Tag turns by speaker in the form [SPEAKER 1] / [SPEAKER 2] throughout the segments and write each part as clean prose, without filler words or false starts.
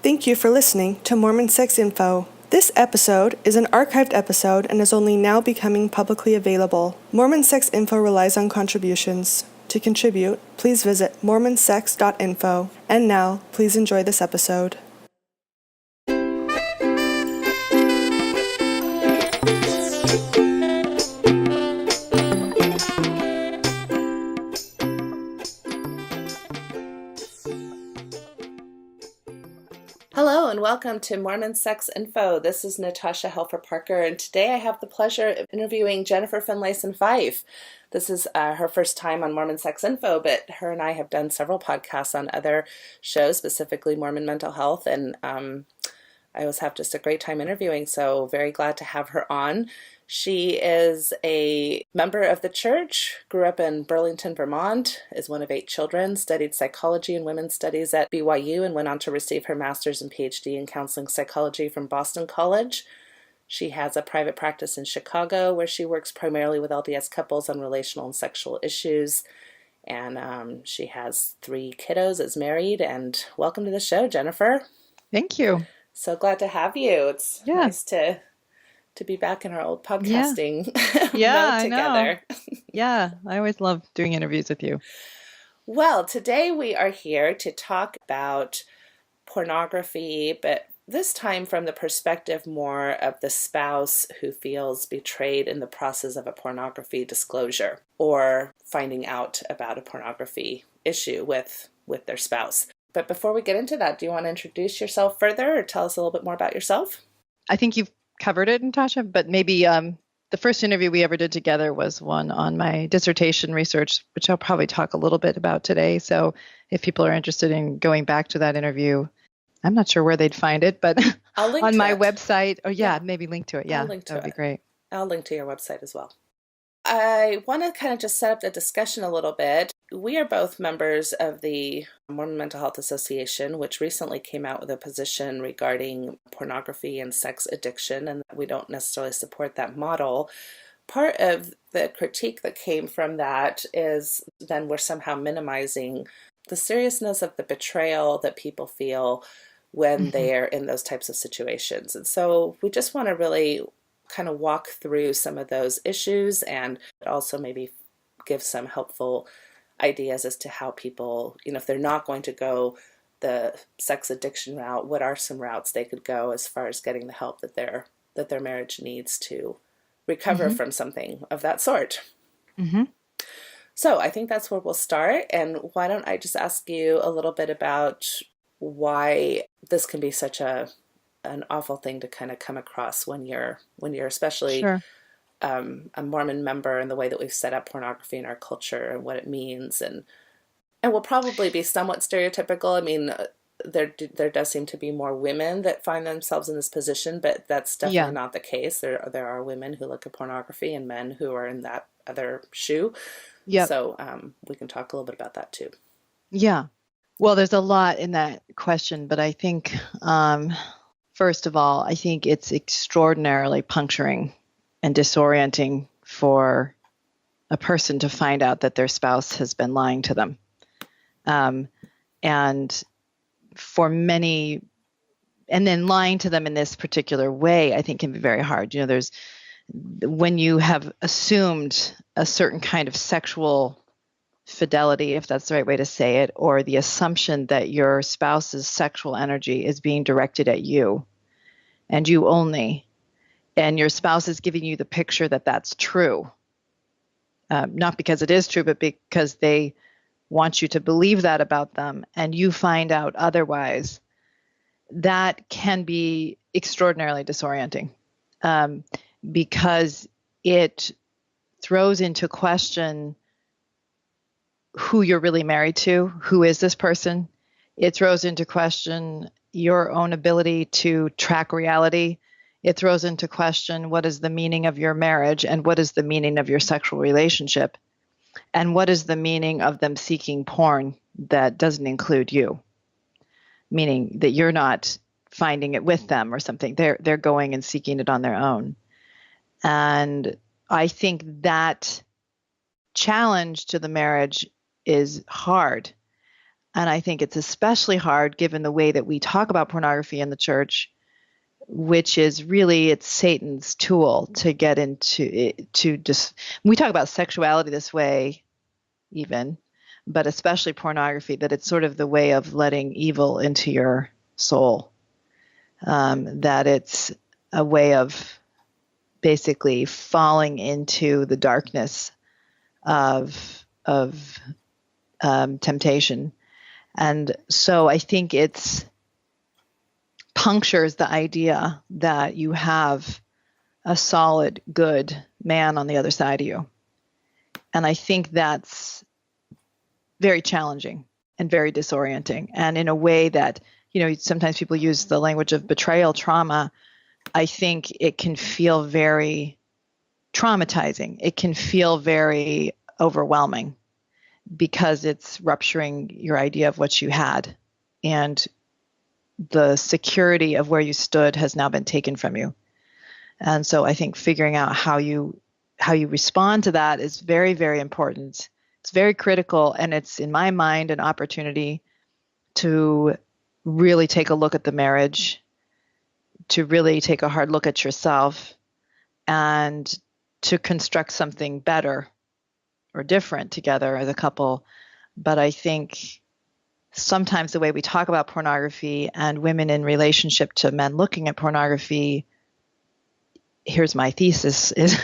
[SPEAKER 1] Thank you for listening to Mormon Sex Info. This episode is an archived episode and is only now becoming publicly available. Mormon Sex Info relies on contributions. To contribute, please visit mormonsex.info. And now, please enjoy this episode.
[SPEAKER 2] Hello and welcome to Mormon Sex Info. This is Natasha Helfer Parker, and today I have the pleasure of interviewing Jennifer Finlayson-Fife. This is her first time on Mormon Sex Info, but her and I have done several podcasts on other shows, specifically Mormon mental health, and I always have just a great time interviewing, so very glad to have her on. She is a member of the church, grew up in Burlington, Vermont, is one of 8 children, studied psychology and women's studies at BYU, and went on to receive her master's and PhD in counseling psychology from Boston College. She has a private practice in Chicago where she works primarily with LDS couples on relational and sexual issues. And she has 3 kiddos, is married, and welcome to the show, Jennifer.
[SPEAKER 3] Thank you.
[SPEAKER 2] So glad to have you. It's nice to be back in our old podcasting mode together.
[SPEAKER 3] Yeah, I always love doing interviews with you.
[SPEAKER 2] Well, today we are here to talk about pornography, but this time from the perspective more of the spouse who feels betrayed in the process of a pornography disclosure or finding out about a pornography issue with their spouse. But before we get into that, do you want to introduce yourself further or tell us a little bit more about yourself?
[SPEAKER 3] I think you've covered it, Natasha, but maybe the first interview we ever did together was one on my dissertation research, which I'll probably talk a little bit about today. So if people are interested in going back to that interview, I'm not sure where they'd find it, but
[SPEAKER 2] I'll link
[SPEAKER 3] on
[SPEAKER 2] to
[SPEAKER 3] my
[SPEAKER 2] it.
[SPEAKER 3] Website. Oh, yeah, maybe link to it. Yeah, that would be great.
[SPEAKER 2] I'll link to your website as well. I want to kind of just set up the discussion a little bit. We are both members of the Mormon Mental Health Association, which recently came out with a position regarding pornography and sex addiction, and we don't necessarily support that model. Part of the critique that came from that is then we're somehow minimizing the seriousness of the betrayal that people feel when they're in those types of situations. And so we just want to really kind of walk through some of those issues and also maybe give some helpful ideas as to how people, if they're not going to go the sex addiction route, what are some routes they could go as far as getting the help that their marriage needs to recover from something of that sort. So I think that's where we'll start. And why don't I just ask you a little bit about why this can be such an awful thing to kind of come across when you're especially a Mormon member, and the way that we've set up pornography in our culture and what it means, and will probably be somewhat stereotypical. I mean, there does seem to be more women that find themselves in this position, but that's definitely not the case. There are women who look at pornography and men who are in that other shoe. So we can talk a little bit about that too. Yeah.
[SPEAKER 3] Well, there's a lot in that question, but I think first of all, I think it's extraordinarily puncturing and disorienting for a person to find out that their spouse has been lying to them. And for many, and then lying to them in this particular way, I think can be very hard. When you have assumed a certain kind of sexual fidelity, if that's the right way to say it, or the assumption that your spouse's sexual energy is being directed at you and you only, and your spouse is giving you the picture that that's true, not because it is true, but because they want you to believe that about them, and you find out otherwise, that can be extraordinarily disorienting, because it throws into question who you're really married to. Who is this person? It throws into question your own ability to track reality. It throws into question what is the meaning of your marriage, and what is the meaning of your sexual relationship, and what is the meaning of them seeking porn that doesn't include you, meaning that you're not finding it with them or something. They're going and seeking it on their own. And I think that challenge to the marriage is hard. And I think it's especially hard given the way that we talk about pornography in the church, which is really it's Satan's tool to get into it, to just, we talk about sexuality this way even, but especially pornography, that it's sort of the way of letting evil into your soul, that it's a way of basically falling into the darkness of temptation. And so I think it's punctures the idea that you have a solid, good man on the other side of you. And I think that's very challenging and very disorienting. And in a way that, sometimes people use the language of betrayal trauma. I think it can feel very traumatizing. It can feel very overwhelming because it's rupturing your idea of what you had. And the security of where you stood has now been taken from you. And so I think figuring out how you respond to that is very, very important. It's very critical, and it's, in my mind, an opportunity to really take a look at the marriage, to really take a hard look at yourself, and to construct something better or different together as a couple. But I think sometimes the way we talk about pornography and women in relationship to men looking at pornography, here's my thesis, is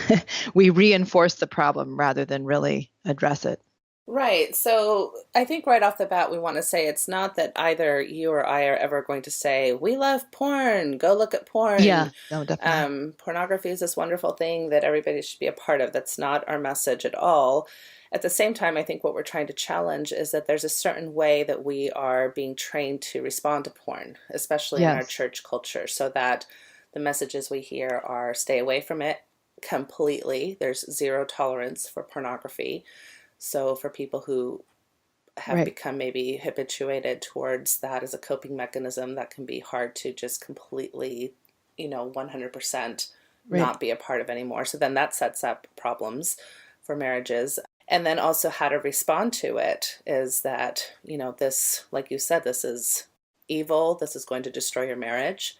[SPEAKER 3] we reinforce the problem rather than really address it.
[SPEAKER 2] Right. So I think right off the bat, we want to say it's not that either you or I are ever going to say, we love porn, go look at porn.
[SPEAKER 3] Yeah, no, definitely.
[SPEAKER 2] Pornography is this wonderful thing that everybody should be a part of. That's not our message at all. At the same time, I think what we're trying to challenge is that there's a certain way that we are being trained to respond to porn, especially in our church culture, so that the messages we hear are stay away from it completely. There's zero tolerance for pornography. So for people who have become maybe habituated towards that as a coping mechanism, that can be hard to just completely, 100% not be a part of anymore. So then that sets up problems for marriages. And then also how to respond to it is that, this, like you said, this is evil. This is going to destroy your marriage.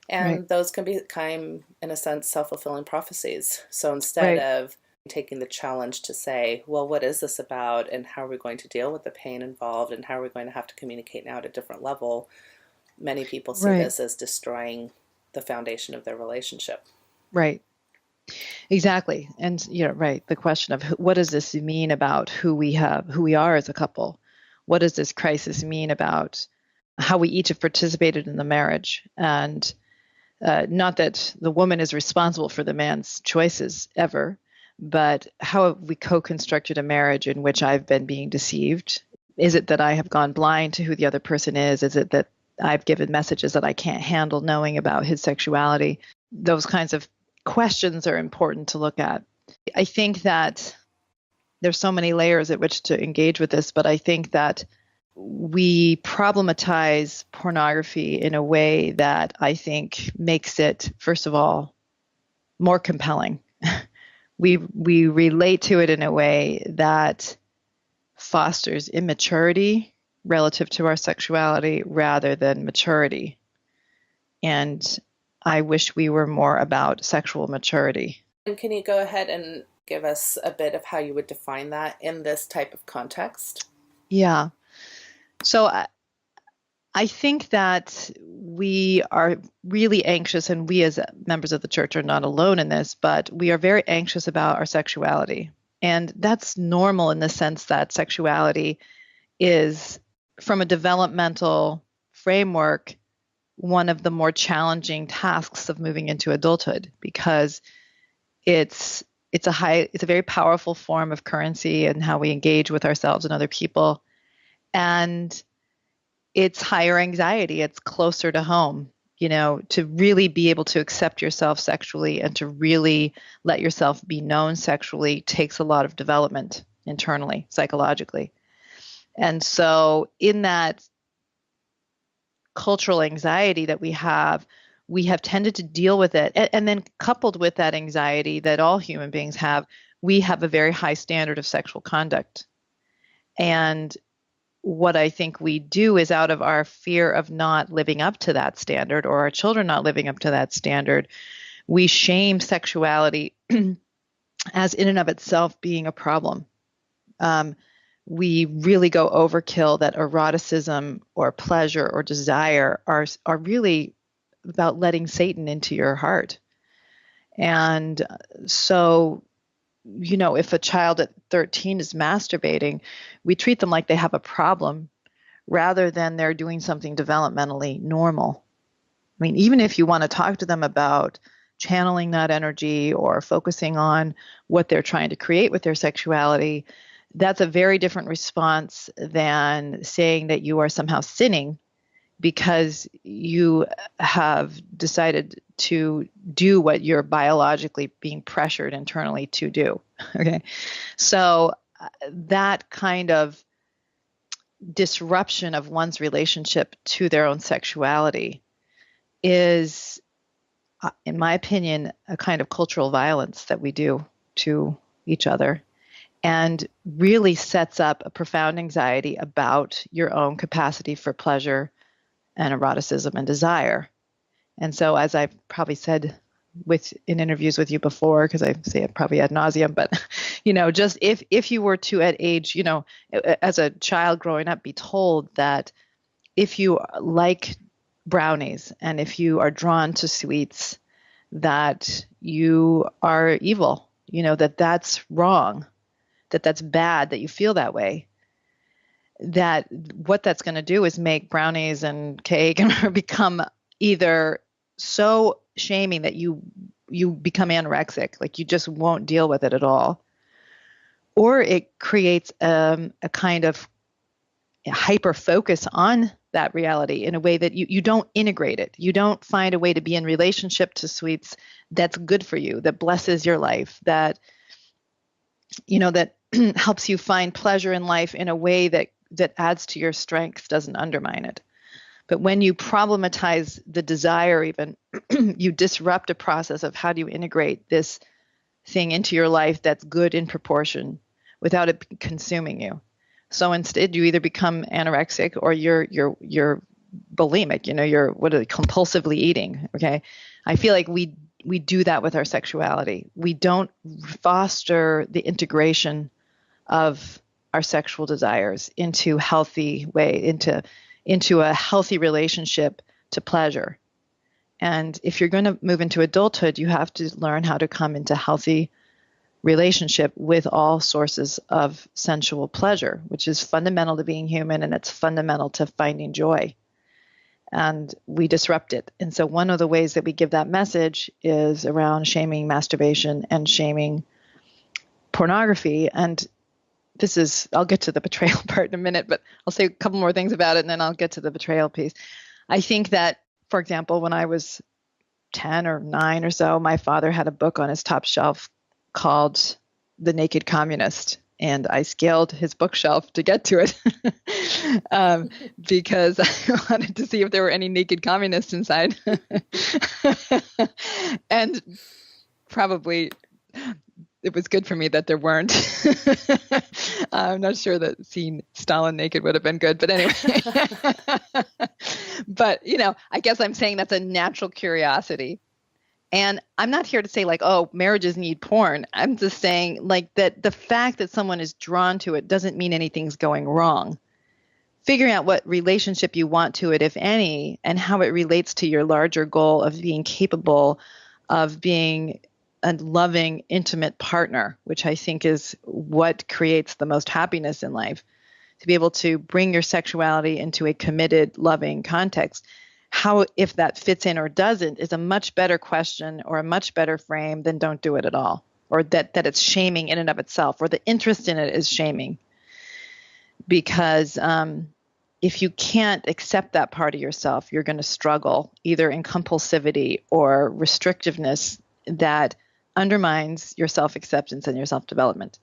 [SPEAKER 2] And those can become, in a sense, self-fulfilling prophecies. So instead of taking the challenge to say, well, what is this about, and how are we going to deal with the pain involved, and how are we going to have to communicate now at a different level, many people see this as destroying the foundation of their relationship.
[SPEAKER 3] Right. Exactly. And the question of what does this mean about who we are as a couple? What does this crisis mean about how we each have participated in the marriage? And not that the woman is responsible for the man's choices ever, but how have we co-constructed a marriage in which I've been being deceived? Is it that I have gone blind to who the other person is? Is it that I've given messages that I can't handle knowing about his sexuality? Those kinds of questions are important to look at. I think that there's so many layers at which to engage with this, but I think that we problematize pornography in a way that I think makes it, first of all, more compelling. We relate to it in a way that fosters immaturity relative to our sexuality rather than maturity. And I wish we were more about sexual maturity.
[SPEAKER 2] And can you go ahead and give us a bit of how you would define that in this type of context?
[SPEAKER 3] Yeah. So I think that we are really anxious, and we as members of the church are not alone in this, but we are very anxious about our sexuality. And that's normal in the sense that sexuality is, from a developmental framework, one of the more challenging tasks of moving into adulthood, because it's a very powerful form of currency and how we engage with ourselves and other people. And it's higher anxiety. It's closer to home, to really be able to accept yourself sexually and to really let yourself be known sexually takes a lot of development internally, psychologically. And so in that cultural anxiety that we have tended to deal with it. And then coupled with that anxiety that all human beings have, we have a very high standard of sexual conduct. And what I think we do is, out of our fear of not living up to that standard, or our children not living up to that standard, we shame sexuality as in and of itself being a problem. We really go overkill that eroticism or pleasure or desire are really about letting Satan into your heart. And so, if a child at 13 is masturbating, we treat them like they have a problem rather than they're doing something developmentally normal. I mean, even if you want to talk to them about channeling that energy or focusing on what they're trying to create with their sexuality, that's a very different response than saying that you are somehow sinning because you have decided to do what you're biologically being pressured internally to do. Okay. So that kind of disruption of one's relationship to their own sexuality is, in my opinion, a kind of cultural violence that we do to each other, and really sets up a profound anxiety about your own capacity for pleasure and eroticism and desire. And so, as I've probably said in interviews with you before, because I say it probably ad nauseum, but just if you were to, at age, as a child growing up, be told that if you like brownies and if you are drawn to sweets, that you are evil, that that's wrong, that that's bad, that you feel that way, that what that's going to do is make brownies and cake become either so shaming that you become anorexic, like you just won't deal with it at all, or it creates a kind of hyper focus on that reality in a way that you don't integrate it. You don't find a way to be in relationship to sweets that's good for you, that blesses your life, that that helps you find pleasure in life in a way that adds to your strength, doesn't undermine it. But when you problematize the desire, even you disrupt a process of how do you integrate this thing into your life that's good in proportion without it consuming you. So instead, you either become anorexic or you're bulimic. You're compulsively eating. Okay, I feel like we do that with our sexuality. We don't foster the integration of our sexual desires into healthy way, into a healthy relationship to pleasure. And if you're going to move into adulthood, you have to learn how to come into healthy relationship with all sources of sensual pleasure, which is fundamental to being human, and it's fundamental to finding joy. And we disrupt it. And so one of the ways that we give that message is around shaming masturbation and shaming pornography. And I'll get to the betrayal part in a minute, but I'll say a couple more things about it and then I'll get to the betrayal piece. I think that, for example, when I was 10 or 9 or so, my father had a book on his top shelf called The Naked Communist. And I scaled his bookshelf to get to it because I wanted to see if there were any naked communists inside. And probably it was good for me that there weren't. I'm not sure that seeing Stalin naked would have been good, but anyway. But, I guess I'm saying that's a natural curiosity. And I'm not here to say like, oh, marriages need porn. I'm just saying like that the fact that someone is drawn to it doesn't mean anything's going wrong. Figuring out what relationship you want to it, if any, and how it relates to your larger goal of being capable of being a loving, intimate partner, which I think is what creates the most happiness in life, to be able to bring your sexuality into a committed, loving context. How, if that fits in or doesn't, is a much better question or a much better frame than don't do it at all, or that it's shaming in and of itself, or the interest in it is shaming. Because if you can't accept that part of yourself, you're going to struggle either in compulsivity or restrictiveness that undermines your self-acceptance and your self-development.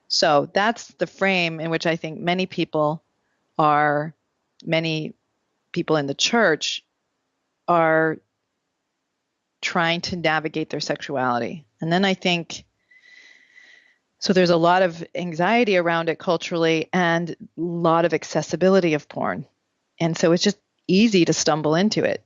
[SPEAKER 3] So that's the frame in which I think many people in the church are trying to navigate their sexuality. And then I think So there's a lot of anxiety around it culturally and a lot of accessibility of porn. And so it's just easy to stumble into it.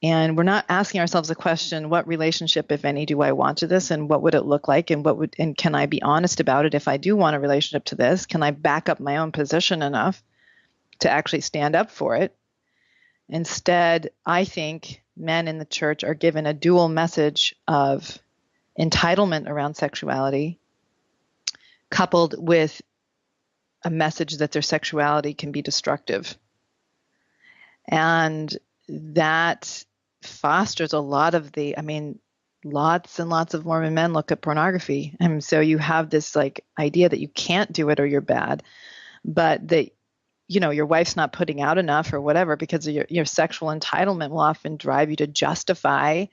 [SPEAKER 3] And we're not asking ourselves the question, what relationship, if any, do I want to this? And what would it look like? And can I be honest about it if I do want a relationship to this? Can I back up my own position enough to actually stand up for it? Instead, I think men in the church are given a dual message of entitlement around sexuality, coupled with a message that their sexuality can be destructive. And that fosters a lot of lots and lots of Mormon men look at pornography. And so you have this idea that you can't do it or you're bad, but that, your wife's not putting out enough or whatever, because of your sexual entitlement will often drive you to justify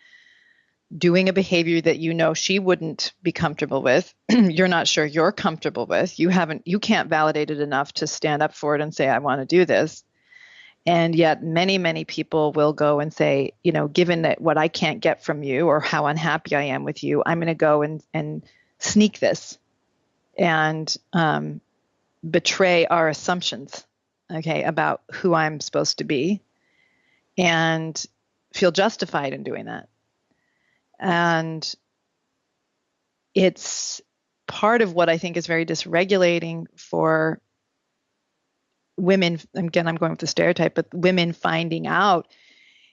[SPEAKER 3] doing a behavior that she wouldn't be comfortable with. You're not sure you're comfortable with. You can't validate it enough to stand up for it and say, I want to do this. And yet many, many people will go and say, given that what I can't get from you or how unhappy I am with you, I'm going to go and sneak this and betray our assumptions, about who I'm supposed to be, and feel justified in doing that. And it's part of what I think is very dysregulating for women. Again, I'm going with the stereotype, but women finding out.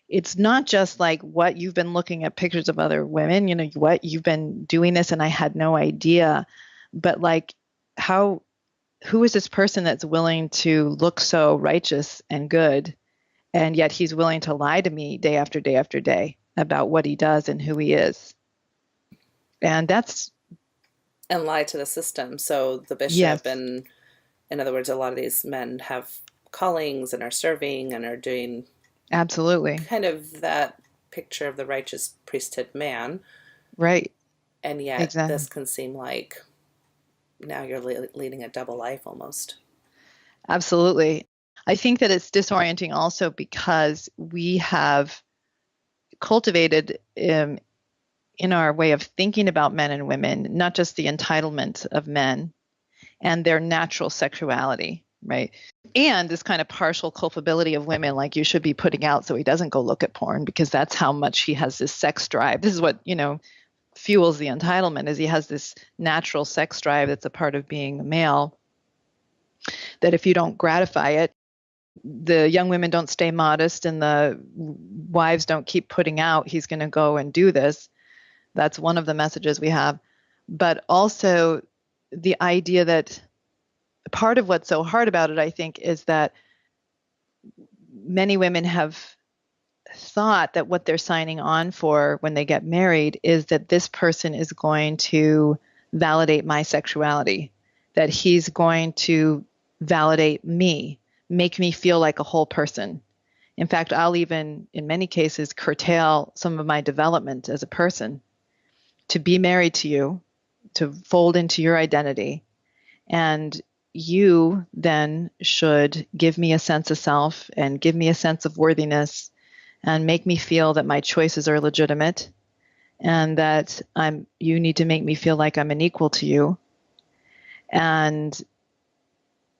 [SPEAKER 3] It's not just what you've been looking at pictures of other women, what you've been doing this and I had no idea, but who is this person that's willing to look so righteous and good, and yet he's willing to lie to me day after day after day about what he does and who he is. And
[SPEAKER 2] lie to the system. So the bishop,
[SPEAKER 3] yes.
[SPEAKER 2] And in other words, a lot of these men have callings and are serving and are doing
[SPEAKER 3] absolutely
[SPEAKER 2] kind of that picture of the righteous priesthood man.
[SPEAKER 3] Right.
[SPEAKER 2] And yet
[SPEAKER 3] exactly.
[SPEAKER 2] This can seem like now you're leading a double life almost.
[SPEAKER 3] Absolutely. I think that it's disorienting also because we have cultivated in our way of thinking about men and women, not just the entitlement of men and their natural sexuality, right? And this kind of partial culpability of women, you should be putting out so he doesn't go look at porn, because that's how much he has this sex drive. This is what, fuels the entitlement, is he has this natural sex drive that's a part of being a male, that if you don't gratify it, the young women don't stay modest and the wives don't keep putting out, he's going to go and do this. That's one of the messages we have. But also the idea that part of what's so hard about it, I think, is that many women have thought that what they're signing on for when they get married is that this person is going to validate my sexuality, that he's going to validate me, make me feel like a whole person. In fact, I'll even, in many cases, curtail some of my development as a person to be married to you, to fold into your identity. And you then should give me a sense of self and give me a sense of worthiness and make me feel that my choices are legitimate and that you need to make me feel like I'm an equal to you. And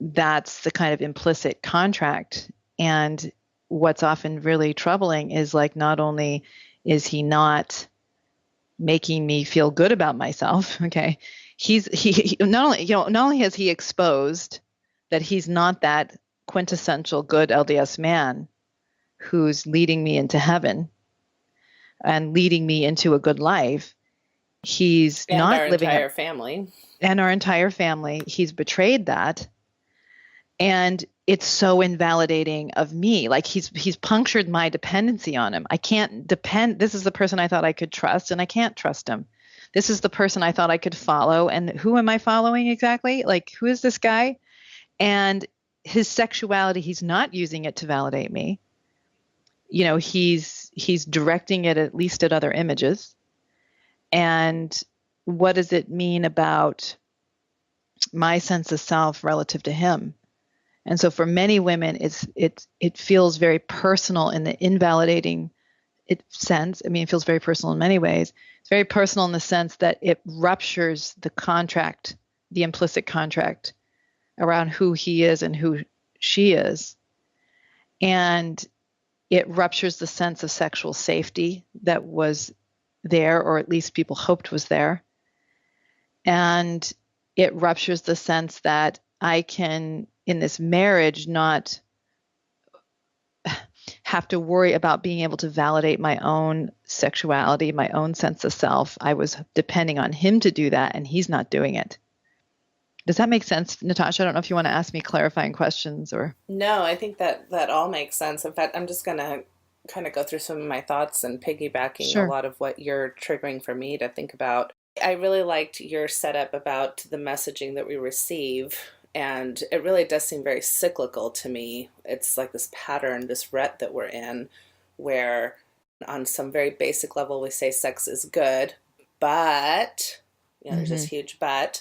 [SPEAKER 3] that's the kind of implicit contract. And what's often really troubling is not only is he not making me feel good about myself, he not only has he exposed that he's not that quintessential good LDS man who's leading me into heaven and leading me into a good life. He's
[SPEAKER 2] and
[SPEAKER 3] not
[SPEAKER 2] our
[SPEAKER 3] living
[SPEAKER 2] entire family.
[SPEAKER 3] And our entire family. He's betrayed that. And it's so invalidating of me. He's punctured my dependency on him. I can't depend. This is the person I thought I could trust, and I can't trust him. This is the person I thought I could follow. And who am I following exactly? Who is this guy? And his sexuality, he's not using it to validate me. He's directing it at least at other images. And what does it mean about my sense of self relative to him? And so for many women, it feels very personal in the invalidating sense. It feels very personal in many ways. It's very personal in the sense that it ruptures the contract the implicit contract around who he is and who she is. And it ruptures the sense of sexual safety that was there, or at least people hoped was there. And it ruptures the sense that I can, in this marriage, not have to worry about being able to validate my own sexuality, my own sense of self. I was depending on him to do that, and he's not doing it. Does that make sense, Natasha? I don't know if you want to ask me clarifying questions or.
[SPEAKER 2] No, I think that all makes sense. In fact, I'm just going to kind of go through some of my thoughts and piggybacking a lot of what you're triggering for me to think about. I really liked your setup about the messaging that we receive, and it really does seem very cyclical to me. It's like this pattern, this rut that we're in, where on some very basic level we say sex is good, but, there's this huge but.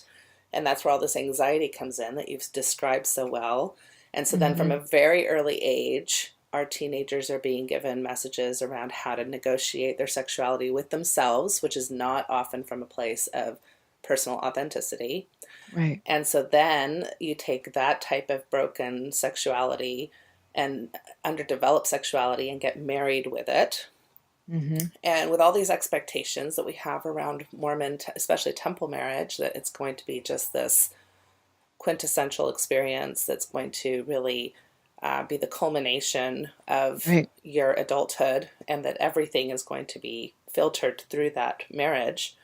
[SPEAKER 2] And that's where all this anxiety comes in that you've described so well. And so then from a very early age, our teenagers are being given messages around how to negotiate their sexuality with themselves, which is not often from a place of personal authenticity.
[SPEAKER 3] Right.
[SPEAKER 2] And so then you take that type of broken sexuality and underdeveloped sexuality and get married with it. And with all these expectations that we have around Mormon, especially temple marriage, that it's going to be just this quintessential experience that's going to really be the culmination of your adulthood, and that everything is going to be filtered through that marriage.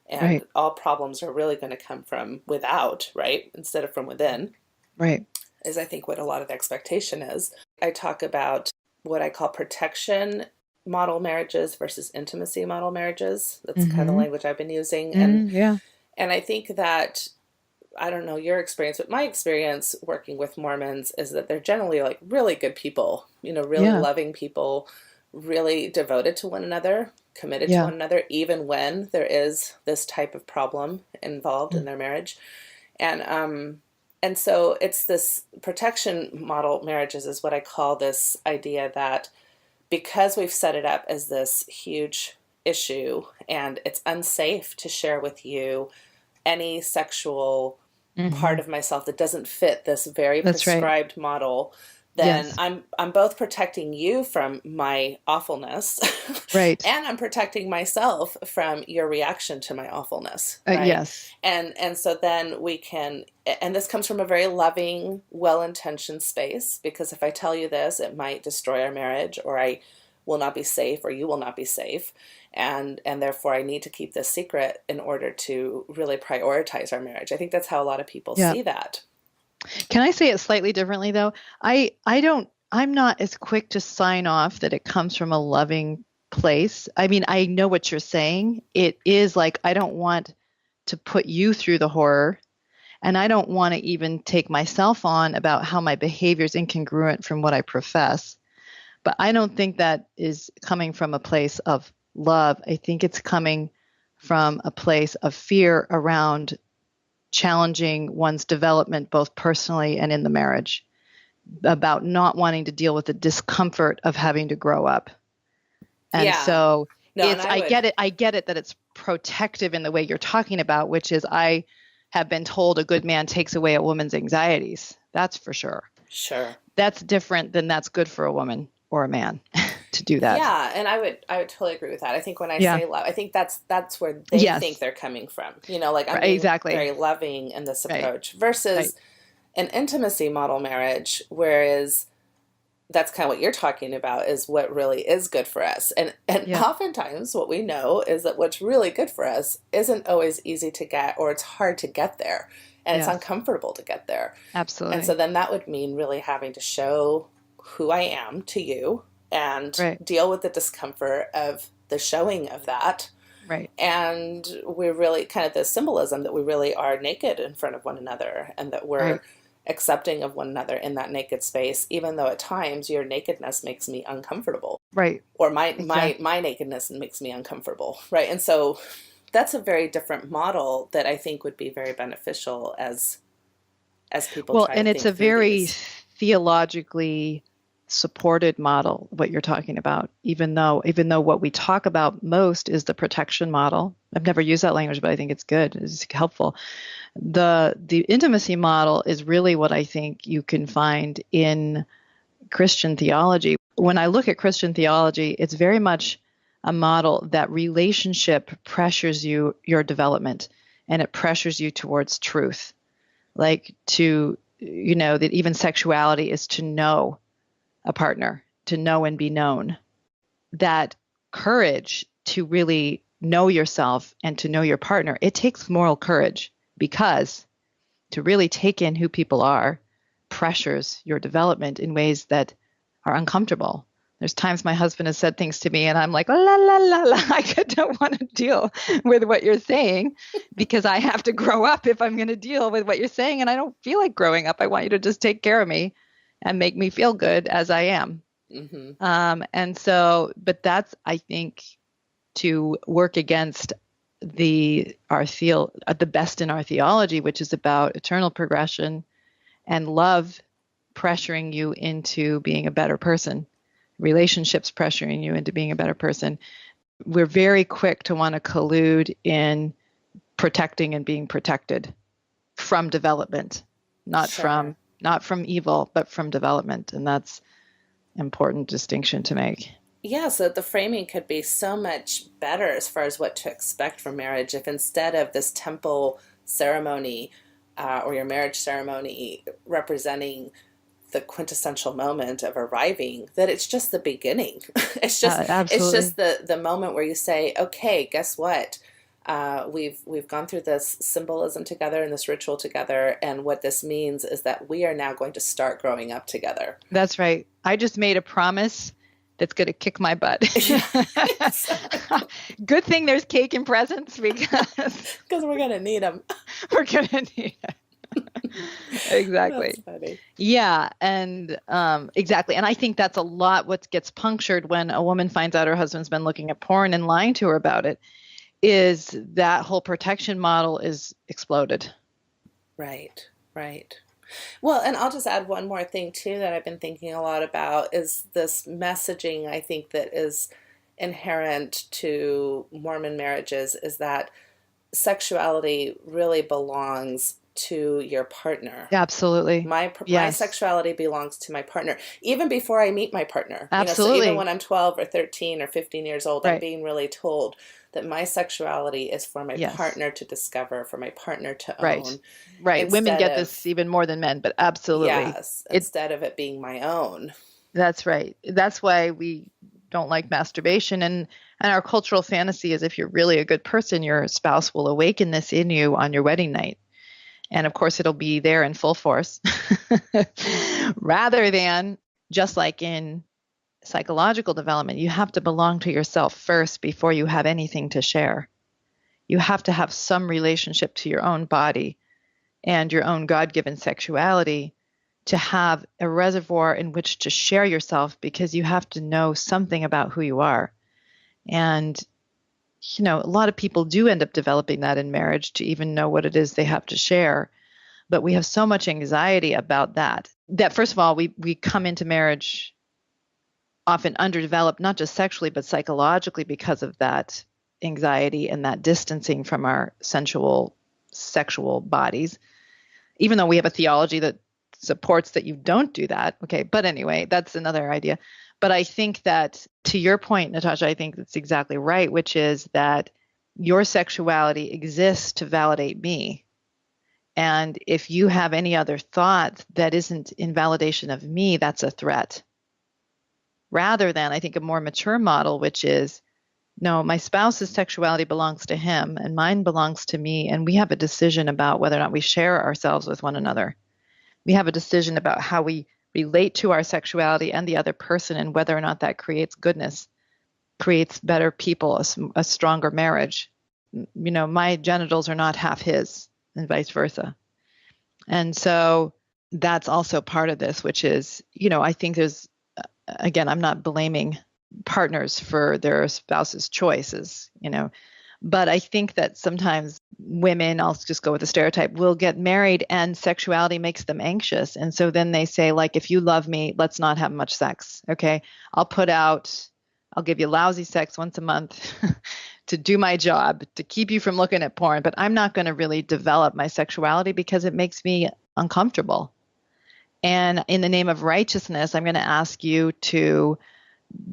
[SPEAKER 2] And all problems are really going to come from without, right? Instead of from within.
[SPEAKER 3] Right.
[SPEAKER 2] Is I think what a lot of the expectation is. I talk about what I call protection model marriages versus intimacy model marriages. That's kind of the language I've been using. And I think that, I don't know your experience, but my experience working with Mormons is that they're generally like really good people, really loving people, really devoted to one another, committed to one another, even when there is this type of problem involved in their marriage. And so it's this protection model marriages is what I call this idea that because we've set it up as this huge issue and it's unsafe to share with you any sexual part of myself that doesn't fit this very prescribed model, then I'm both protecting you from my awfulness and I'm protecting myself from your reaction to my awfulness. And so then we can, and this comes from a very loving, well-intentioned space, because if I tell you this, it might destroy our marriage, or I will not be safe, or you will not be safe. And therefore I need to keep this secret in order to really prioritize our marriage. I think that's how a lot of people see that.
[SPEAKER 3] Can I say it slightly differently though? I'm not as quick to sign off that it comes from a loving place. I mean, I know what you're saying. It is like, I don't want to put you through the horror, and I don't want to even take myself on about how my behavior is incongruent from what I profess. But I don't think that is coming from a place of love. I think it's coming from a place of fear around challenging one's development, both personally and in the marriage, about not wanting to deal with the discomfort of having to grow up. And so I get it that it's protective in the way you're talking about, which is I have been told a good man takes away a woman's anxieties. That's for sure.
[SPEAKER 2] Sure.
[SPEAKER 3] That's different than that's good for a woman or a man to do that.
[SPEAKER 2] Yeah, and I would totally agree with that. I think when I say love, I think that's where they think they're coming from. Like I'm being very loving in this approach versus an intimacy model marriage, whereas that's kind of what you're talking about is what really is good for us. And oftentimes what we know is that what's really good for us isn't always easy to get, or it's hard to get there, and it's uncomfortable to get there.
[SPEAKER 3] Absolutely.
[SPEAKER 2] And so then that would mean really having to show who I am to you and deal with the discomfort of the showing of that.
[SPEAKER 3] Right.
[SPEAKER 2] And we're really kind of the symbolism that we really are naked in front of one another, and that we're accepting of one another in that naked space, even though at times your nakedness makes me uncomfortable.
[SPEAKER 3] Right.
[SPEAKER 2] Or my nakedness makes me uncomfortable. Right. And so that's a very different model that I think would be very beneficial as people try to think through
[SPEAKER 3] it's a very
[SPEAKER 2] these.
[SPEAKER 3] theologically supported model, what you're talking about, even though what we talk about most is the protection model. I've never used that language, but I think it's good. It's helpful. The intimacy model is really what I think you can find in Christian theology. When I look at Christian theology, it's very much a model that relationship pressures your development, and it pressures you towards truth. Like that even sexuality is to know a partner, to know and be known. That courage to really know yourself and to know your partner, it takes moral courage, because to really take in who people are pressures your development in ways that are uncomfortable. There's times my husband has said things to me and I'm like, oh, la, la, la, la. I don't want to deal with what you're saying, because I have to grow up if I'm going to deal with what you're saying. And I don't feel like growing up. I want you to just take care of me and make me feel good as I am. Mm-hmm. But that's, I think, to work against the best in our theology, which is about eternal progression and love pressuring you into being a better person, relationships pressuring you into being a better person. We're very quick to want to collude in protecting and being protected from development, not from evil, but from development. And that's an important distinction to make.
[SPEAKER 2] Yeah, so the framing could be so much better as far as what to expect from marriage if, instead of this temple ceremony or your marriage ceremony representing the quintessential moment of arriving, that it's just the beginning. It's just the moment where you say, okay, guess what? We've gone through this symbolism together and this ritual together, and what this means is that we are now going to start growing up together.
[SPEAKER 3] That's right. I just made a promise that's going to kick my butt. Good thing there's cake and presents, because
[SPEAKER 2] we're going to need them.
[SPEAKER 3] We're going to need them. Exactly.
[SPEAKER 2] That's funny.
[SPEAKER 3] Yeah, and exactly. And I think that's a lot what gets punctured when a woman finds out her husband's been looking at porn and lying to her about it, is that whole protection model is exploded.
[SPEAKER 2] Right. Well, and I'll just add one more thing too that I've been thinking a lot about is this messaging, I think, that is inherent to Mormon marriages, is that sexuality really belongs to your partner.
[SPEAKER 3] Absolutely.
[SPEAKER 2] My sexuality belongs to my partner, even before I meet my partner.
[SPEAKER 3] Absolutely.
[SPEAKER 2] So even when I'm 12 or 13 or 15 years old,
[SPEAKER 3] right.
[SPEAKER 2] I'm being really told that my sexuality is for my partner to discover, for my partner to own.
[SPEAKER 3] Right. Women get this even more than men, but absolutely.
[SPEAKER 2] Yes, instead of it being my own.
[SPEAKER 3] That's right. That's why we don't like masturbation. And our cultural fantasy is, if you're really a good person, your spouse will awaken this in you on your wedding night. And of course, it'll be there in full force, rather than, just like in psychological development, you have to belong to yourself first before you have anything to share. You have to have some relationship to your own body and your own God-given sexuality to have a reservoir in which to share yourself, because you have to know something about who you are. And a lot of people do end up developing that in marriage, to even know what it is they have to share. But we have so much anxiety about that first of all, we come into marriage often underdeveloped, not just sexually, but psychologically, because of that anxiety and that distancing from our sensual sexual bodies, even though we have a theology that supports that you don't do that. Okay. But anyway, that's another idea. But I think that, to your point, Natasha, I think that's exactly right, which is that your sexuality exists to validate me. And if you have any other thought that isn't in validation of me, that's a threat. Rather than, I think, a more mature model, which is, no, my spouse's sexuality belongs to him and mine belongs to me. And we have a decision about whether or not we share ourselves with one another. We have a decision about how we relate to our sexuality and the other person, and whether or not that creates goodness, creates better people, a stronger marriage. My genitals are not half his, and vice versa. And so that's also part of this, which is, I think there's, again, I'm not blaming partners for their spouse's choices, But I think that sometimes women, I'll just go with the stereotype, will get married and sexuality makes them anxious. And so then they say, like, if you love me, let's not have much sex. Okay. I'll give you lousy sex once a month to do my job, to keep you from looking at porn, but I'm not going to really develop my sexuality because it makes me uncomfortable. And in the name of righteousness, I'm going to ask you to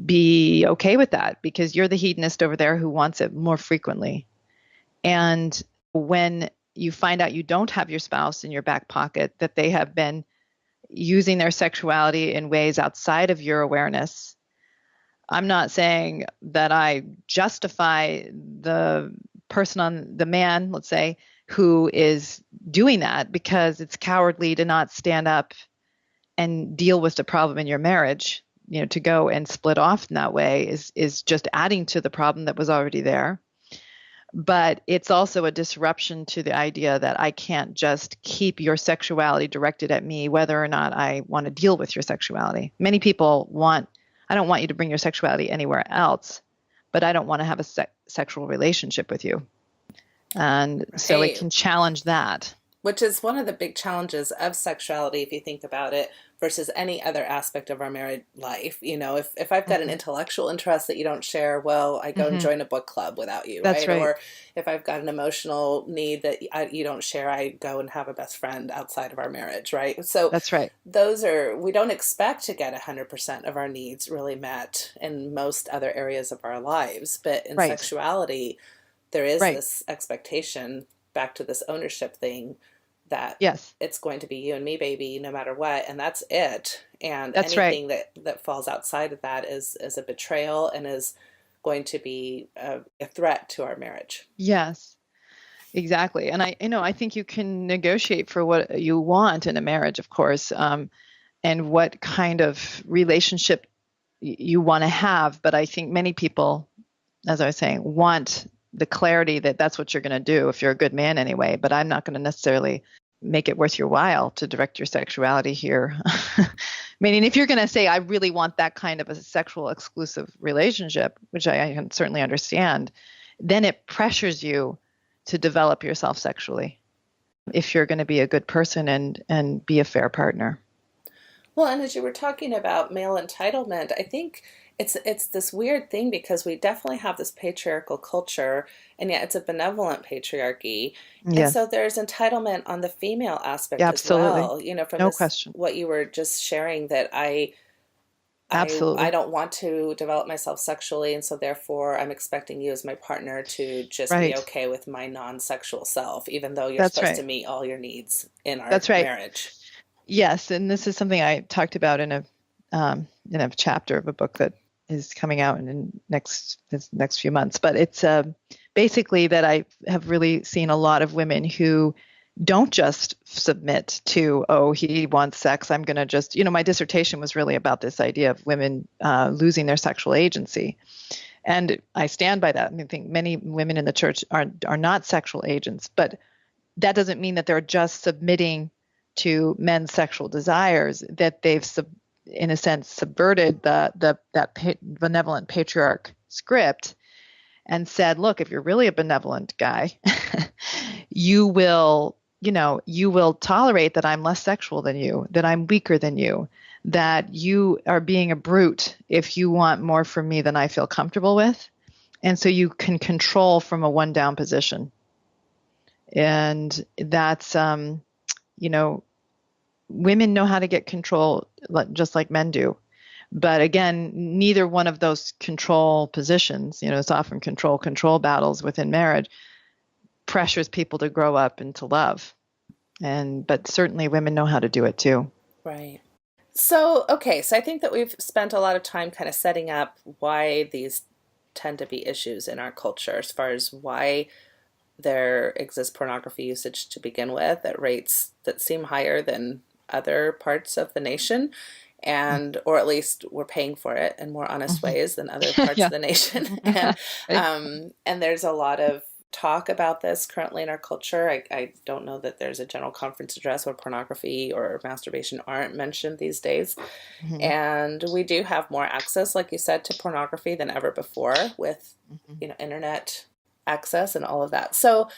[SPEAKER 3] be okay with that because you're the hedonist over there who wants it more frequently. And when you find out you don't have your spouse in your back pocket, that they have been using their sexuality in ways outside of your awareness, I'm not saying that I justify the the man, let's say, who is doing that, because it's cowardly to not stand up and deal with the problem in your marriage. To go and split off in that way is just adding to the problem that was already there. But it's also a disruption to the idea that I can't just keep your sexuality directed at me, whether or not I want to deal with your sexuality. Many people I don't want you to bring your sexuality anywhere else, but I don't want to have a sexual relationship with you. And so it can challenge that.
[SPEAKER 2] Which is one of the big challenges of sexuality, if you think about it, versus any other aspect of our married life. If I've got an intellectual interest that you don't share, well, I go and join a book club without you,
[SPEAKER 3] That's right?
[SPEAKER 2] Or if I've got an emotional need that you don't share, I go and have a best friend outside of our marriage, right? So
[SPEAKER 3] that's right.
[SPEAKER 2] We don't expect to get 100% of our needs really met in most other areas of our lives. But in sexuality, there is this expectation, back to this ownership thing, that it's going to be you and me, baby, no matter what, and that's it. And
[SPEAKER 3] that's
[SPEAKER 2] anything that falls outside of that is a betrayal and is going to be a threat to our marriage.
[SPEAKER 3] Yes, exactly. And I think you can negotiate for what you want in a marriage, of course, and what kind of relationship you want to have. But I think many people, as I was saying, want the clarity that that's what you're going to do if you're a good man anyway, but I'm not going to necessarily make it worth your while to direct your sexuality here. Meaning, if you're going to say, I really want that kind of a sexual exclusive relationship, which I can certainly understand, then it pressures you to develop yourself sexually if you're going to be a good person and be a fair partner.
[SPEAKER 2] Well, and as you were talking about male entitlement, I think it's this weird thing because we definitely have this patriarchal culture, and yet it's a benevolent patriarchy.
[SPEAKER 3] Yes.
[SPEAKER 2] And so there's entitlement on the female aspect as well. From
[SPEAKER 3] question.
[SPEAKER 2] What you were just sharing, that I don't want to develop myself sexually, and so therefore I'm expecting you as my partner to just be okay with my non-sexual self, even though you're supposed to meet all your needs in our marriage.
[SPEAKER 3] Yes, and this is something I talked about in a chapter of a book that is coming out in the next few months. But it's basically that I have really seen a lot of women who don't just submit to, oh, he wants sex, I'm going to just, my dissertation was really about this idea of women losing their sexual agency. And I stand by that. I think many women in the church are not sexual agents, but that doesn't mean that they're just submitting to men's sexual desires, that they've, in a sense, subverted that benevolent patriarch script and said, look, if you're really a benevolent guy, you will tolerate that I'm less sexual than you, that I'm weaker than you, that you are being a brute if you want more from me than I feel comfortable with. And so you can control from a one down position. And that's, women know how to get control just like men do. But again, neither one of those control positions, it's often control battles within marriage, pressures people to grow up and to love. But certainly women know how to do it too.
[SPEAKER 2] Right. So I think that we've spent a lot of time kind of setting up why these tend to be issues in our culture, as far as why there exists pornography usage to begin with at rates that seem higher than other parts of the nation, or at least we're paying for it in more honest ways than other parts of the nation. And there's a lot of talk about this currently in our culture. I don't know that there's a general conference address where pornography or masturbation aren't mentioned these days. And we do have more access, like you said, to pornography than ever before with internet access and all of that. So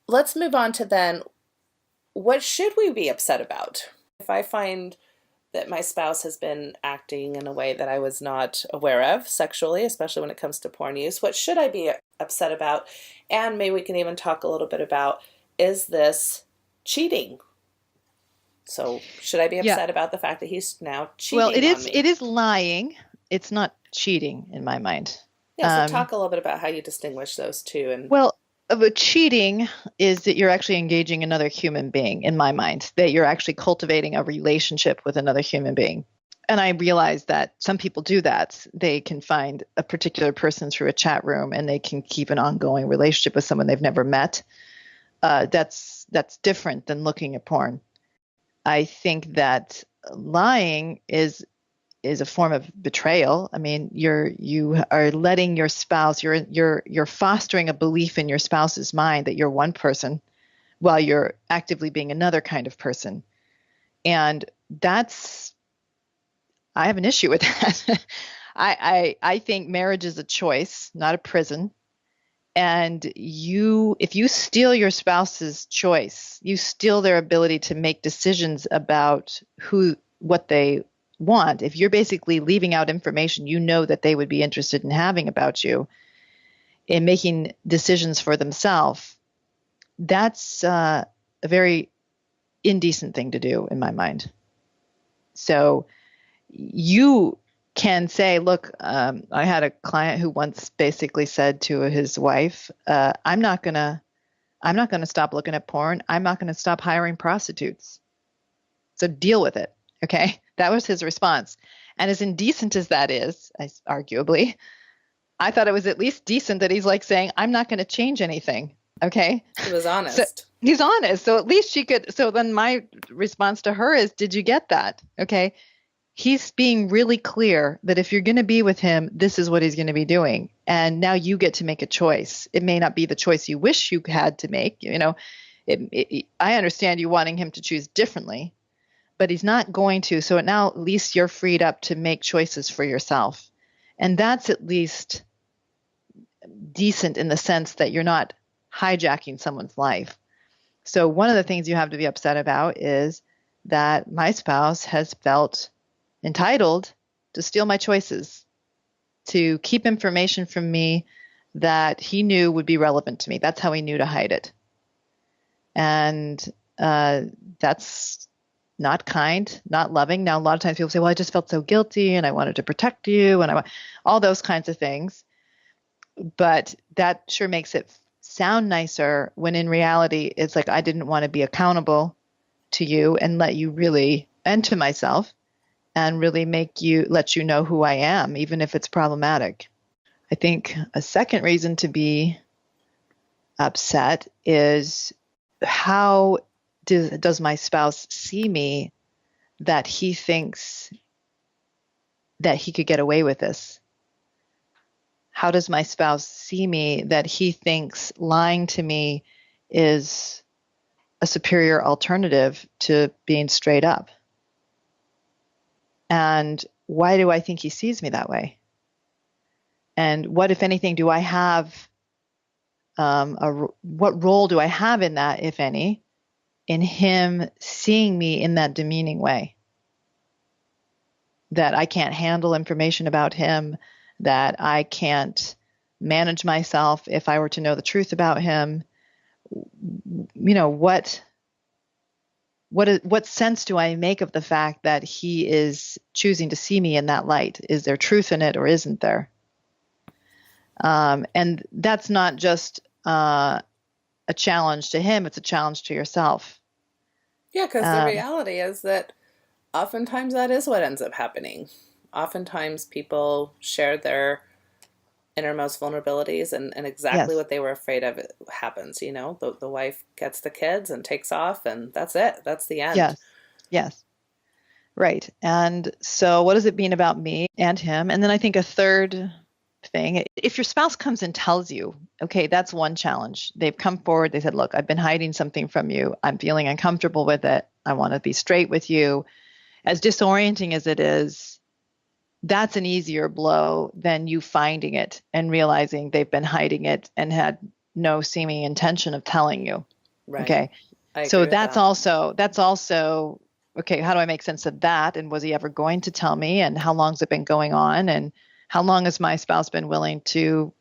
[SPEAKER 2] let's move on to then, what should we be upset about? If I find that my spouse has been acting in a way that I was not aware of sexually, especially when it comes to porn use, what should I be upset about? And maybe we can even talk a little bit about, is this cheating? So should I be upset about the fact that he's now cheating
[SPEAKER 3] Well,
[SPEAKER 2] on me?
[SPEAKER 3] it is lying. It's not cheating in my mind.
[SPEAKER 2] Yeah, so talk a little bit about how you distinguish those two. And
[SPEAKER 3] Well, but cheating is that you're actually engaging another human being, in my mind, that you're actually cultivating a relationship with another human being. And I realize that some people do that. They can find a particular person through a chat room and they can keep an ongoing relationship with someone they've never met. That's different than looking at porn. I think that lying is a form of betrayal. I mean, you are letting your spouse, you're fostering a belief in your spouse's mind that you're one person while you're actively being another kind of person. And I have an issue with that. I think marriage is a choice, not a prison. And if you steal your spouse's choice, you steal their ability to make decisions about what they want. If you're basically leaving out information you know that they would be interested in having about you, in making decisions for themselves, that's a very indecent thing to do in my mind. So you can say, look, I had a client who once basically said to his wife, I'm not gonna stop looking at porn. I'm not gonna stop hiring prostitutes. So deal with it. Okay. That was his response. And as indecent as that is, arguably, I thought it was at least decent that he's like saying, I'm not going to change anything. Okay.
[SPEAKER 2] he was honest.
[SPEAKER 3] So he's honest. So at least she could. So then my response to her is, did you get that? Okay. He's being really clear that if you're going to be with him, this is what he's going to be doing. And now you get to make a choice. It may not be the choice you wish you had to make. I understand you wanting him to choose differently, but he's not going to. So now at least you're freed up to make choices for yourself. And that's at least decent in the sense that you're not hijacking someone's life. So one of the things you have to be upset about is that my spouse has felt entitled to steal my choices, to keep information from me that he knew would be relevant to me. That's how he knew to hide it. And that's not kind, not loving. Now, a lot of times people say, well, I just felt so guilty and I wanted to protect you and all those kinds of things. But that sure makes it sound nicer when in reality, it's like, I didn't want to be accountable to you and let you really, and to myself, and really let you know who I am, even if it's problematic. I think a second reason to be upset is how does my spouse see me that he thinks that he could get away with this? How does my spouse see me that he thinks lying to me is a superior alternative to being straight up? And why do I think he sees me that way? And what, if anything, do I have, what role do I have in that, if any, in him seeing me in that demeaning way? That I can't handle information about him, that I can't manage myself if I were to know the truth about him. What sense do I make of the fact that he is choosing to see me in that light? Is there truth in it or isn't there? And that's not just a challenge to him, it's a challenge to yourself.
[SPEAKER 2] Yeah, because the reality is that oftentimes that is what ends up happening. Oftentimes people share their innermost vulnerabilities and exactly what they were afraid of happens. The wife gets the kids and takes off, and that's it. That's the end.
[SPEAKER 3] Yes. Right. And so what does it mean about me and him? And then I think a third thing, if your spouse comes and tells you, okay, that's one challenge. They've come forward. They said, look, I've been hiding something from you. I'm feeling uncomfortable with it. I want to be straight with you. As disorienting as it is, that's an easier blow than you finding it and realizing they've been hiding it and had no seeming intention of telling you.
[SPEAKER 2] Right.
[SPEAKER 3] Okay.
[SPEAKER 2] I agree
[SPEAKER 3] So
[SPEAKER 2] with
[SPEAKER 3] that's
[SPEAKER 2] that.
[SPEAKER 3] also, okay, how do I make sense of that? And was he ever going to tell me? And how long's it been going on? And how long has my spouse been willing to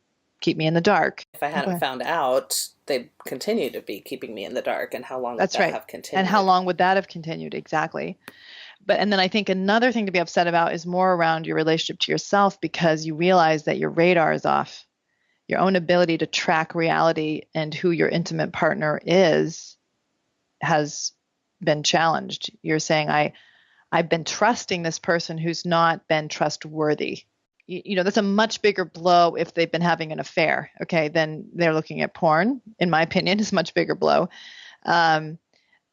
[SPEAKER 3] keep me in the dark?
[SPEAKER 2] If I hadn't
[SPEAKER 3] Okay.
[SPEAKER 2] found out, they'd continue to be keeping me in the dark. And how long would
[SPEAKER 3] That's
[SPEAKER 2] that
[SPEAKER 3] right.
[SPEAKER 2] have
[SPEAKER 3] And how
[SPEAKER 2] continued?
[SPEAKER 3] long would that have continued? Exactly. And then I think another thing to be upset about is more around your relationship to yourself, because you realize that your radar is off. Your own ability to track reality and who your intimate partner is has been challenged. You're saying, I've been trusting this person who's not been trustworthy. That's a much bigger blow if they've been having an affair, okay, then they're looking at porn, in my opinion, is a much bigger blow.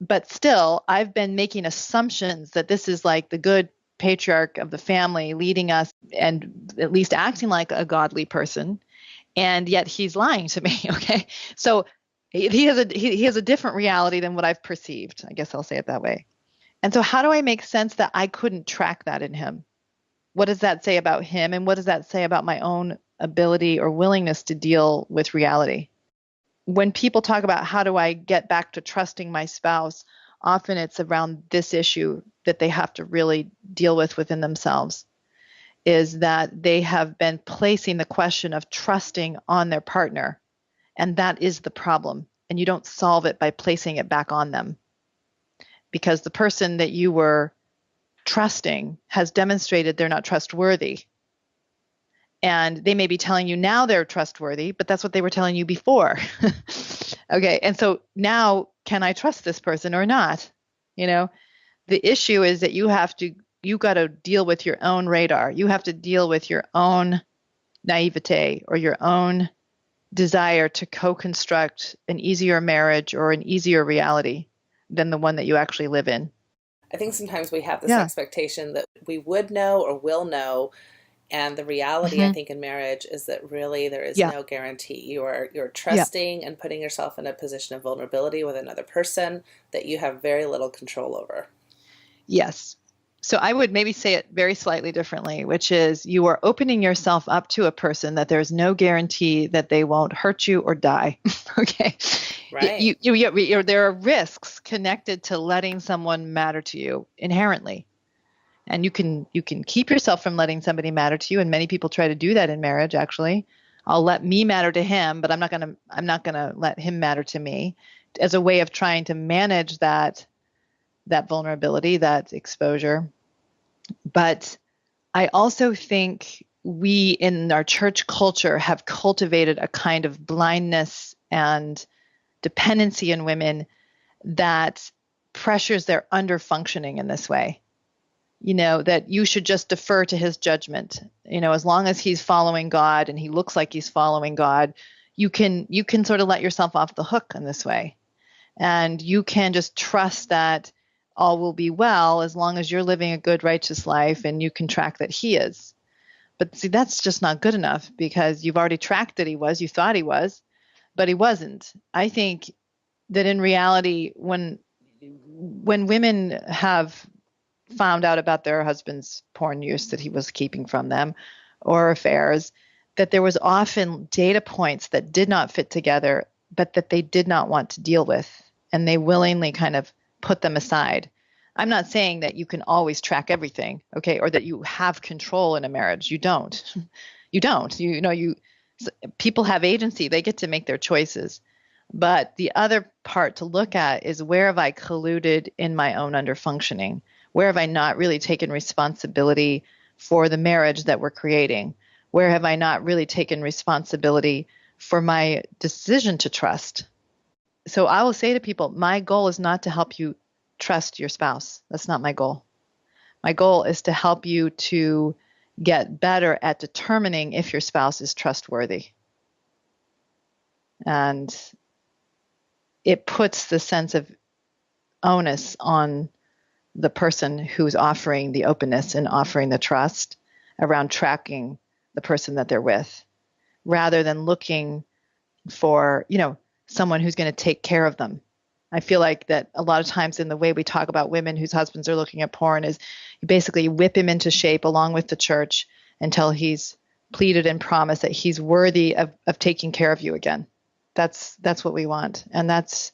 [SPEAKER 3] But still, I've been making assumptions that this is like the good patriarch of the family leading us and at least acting like a godly person. And yet he's lying to me. Okay. So he has a different reality than what I've perceived. I guess I'll say it that way. And so how do I make sense that I couldn't track that in him? What does that say about him? And what does that say about my own ability or willingness to deal with reality? When people talk about how do I get back to trusting my spouse, often it's around this issue that they have to really deal with within themselves, is that they have been placing the question of trusting on their partner. And that is the problem. And you don't solve it by placing it back on them, because the person that you were trusting has demonstrated they're not trustworthy. And they may be telling you now they're trustworthy, but that's what they were telling you before. Okay. And so now, can I trust this person or not? The issue is that you got to deal with your own radar. You have to deal with your own naivete or your own desire to co-construct an easier marriage or an easier reality than the one that you actually live in.
[SPEAKER 2] I think sometimes we have this
[SPEAKER 3] Yeah.
[SPEAKER 2] expectation that we would know or will know. And the reality, I
[SPEAKER 3] Mm-hmm.
[SPEAKER 2] think, in marriage is that really there is
[SPEAKER 3] Yeah.
[SPEAKER 2] no guarantee. You're
[SPEAKER 3] Yeah.
[SPEAKER 2] trusting and putting yourself in a position of vulnerability with another person that you have very little control over.
[SPEAKER 3] Yes. So I would maybe say it very slightly differently, which is you are opening yourself up to a person that there's no guarantee that they won't hurt you or die. Okay.
[SPEAKER 2] Right.
[SPEAKER 3] There are risks connected to letting someone matter to you inherently. And you can keep yourself from letting somebody matter to you. And many people try to do that in marriage, actually. I'll let me matter to him, but I'm not gonna let him matter to me, as a way of trying to manage that vulnerability, that exposure. But I also think we in our church culture have cultivated a kind of blindness and dependency in women that pressures their underfunctioning in this way. That you should just defer to his judgment. As long as he's following God and he looks like he's following God, you can sort of let yourself off the hook in this way. And you can just trust that all will be well as long as you're living a good, righteous life and you can track that he is. But see, that's just not good enough, because you've already tracked that you thought he was, but he wasn't. I think that in reality, when women have found out about their husband's porn use that he was keeping from them, or affairs, that there was often data points that did not fit together, but that they did not want to deal with, and they willingly kind of put them aside. I'm not saying that you can always track everything, okay, or that you have control in a marriage. You don't. You don't. People have agency. They get to make their choices. But the other part to look at is, where have I colluded in my own underfunctioning? Where have I not really taken responsibility for the marriage that we're creating? Where have I not really taken responsibility for my decision to trust? So I will say to people, my goal is not to help you trust your spouse. That's not my goal. My goal is to help you to get better at determining if your spouse is trustworthy. And it puts the sense of onus on the person who's offering the openness and offering the trust around tracking the person that they're with, rather than looking for, someone who's going to take care of them. I feel like that a lot of times in the way we talk about women whose husbands are looking at porn is you basically whip him into shape along with the church until he's pleaded and promised that he's worthy of taking care of you again. That's what we want. And that's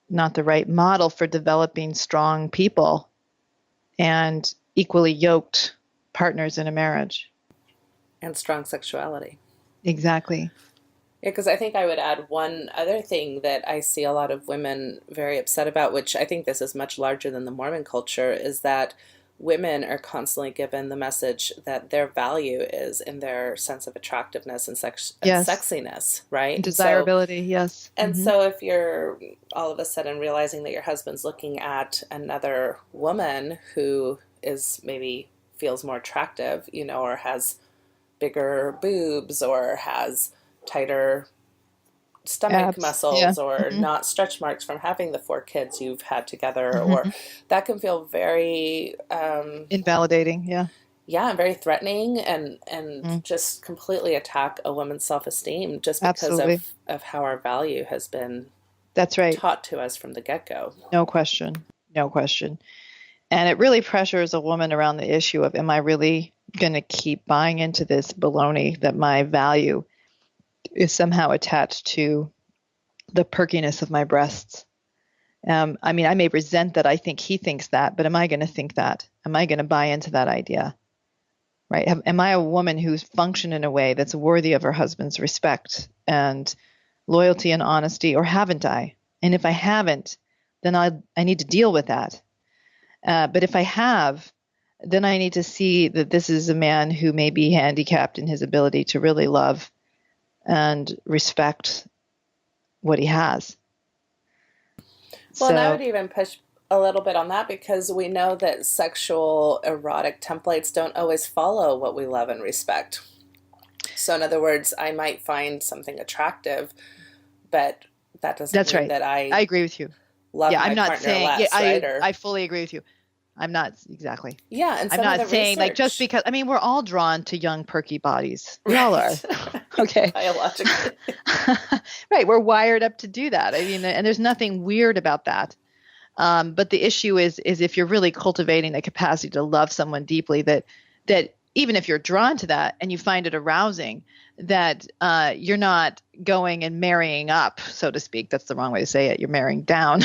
[SPEAKER 3] not the right model for developing strong people and equally yoked partners in a marriage.
[SPEAKER 2] And strong sexuality.
[SPEAKER 3] Exactly.
[SPEAKER 2] Yeah, because I think I would add one other thing that I see a lot of women very upset about, which I think this is much larger than the Mormon culture, is that women are constantly given the message that their value is in their sense of attractiveness and
[SPEAKER 3] Yes.
[SPEAKER 2] sexiness, right?
[SPEAKER 3] Desirability. Yes.
[SPEAKER 2] And so if you're all of a sudden realizing that your husband's looking at another woman who is maybe feels more attractive, or has bigger boobs or has tighter stomach
[SPEAKER 3] Abs. Yeah.
[SPEAKER 2] muscles or not stretch marks from having the 4 kids you've had together, or
[SPEAKER 3] Mm-hmm.
[SPEAKER 2] that can feel very
[SPEAKER 3] Invalidating. Yeah.
[SPEAKER 2] yeah, and very threatening, and
[SPEAKER 3] Mm.
[SPEAKER 2] just completely attack a woman's self-esteem just because
[SPEAKER 3] Absolutely.
[SPEAKER 2] of how our value has been
[SPEAKER 3] That's right.
[SPEAKER 2] taught to us from the get-go.
[SPEAKER 3] No question. No question. And it really pressures a woman around the issue of, am I really going to keep buying into this baloney that my value is somehow attached to the perkiness of my breasts? I mean, I may resent that I think he thinks that, but am I going to think that? Am I going to buy into that idea? Right? Am I a woman who's functioned in a way that's worthy of her husband's respect and loyalty and honesty, or haven't I? And if I haven't, then I need to deal with that. But if I have, then I need to see that this is a man who may be handicapped in his ability to really love and respect what he has.
[SPEAKER 2] Well, and I would even push a little bit on that, because we know that sexual erotic templates don't always follow what we love and respect. So in other words, I might find something attractive, but that doesn't
[SPEAKER 3] That's
[SPEAKER 2] mean
[SPEAKER 3] right.
[SPEAKER 2] that I
[SPEAKER 3] agree with you.
[SPEAKER 2] love
[SPEAKER 3] Yeah,
[SPEAKER 2] my
[SPEAKER 3] I'm not
[SPEAKER 2] partner
[SPEAKER 3] saying.
[SPEAKER 2] less,
[SPEAKER 3] Yeah,
[SPEAKER 2] right? Or
[SPEAKER 3] I fully agree with you. I'm not exactly.
[SPEAKER 2] yeah, and
[SPEAKER 3] I'm
[SPEAKER 2] some of
[SPEAKER 3] not
[SPEAKER 2] the
[SPEAKER 3] saying like just
[SPEAKER 2] research,
[SPEAKER 3] because. I mean, we're all drawn to young, perky bodies. We all are.
[SPEAKER 2] right?
[SPEAKER 3] Okay.
[SPEAKER 2] Biologically.
[SPEAKER 3] Right. We're wired up to do that. I mean, and there's nothing weird about that. But the issue is if you're really cultivating the capacity to love someone deeply, that even if you're drawn to that and you find it arousing, that you're not going and marrying up, so to speak. That's the wrong way to say it. You're marrying down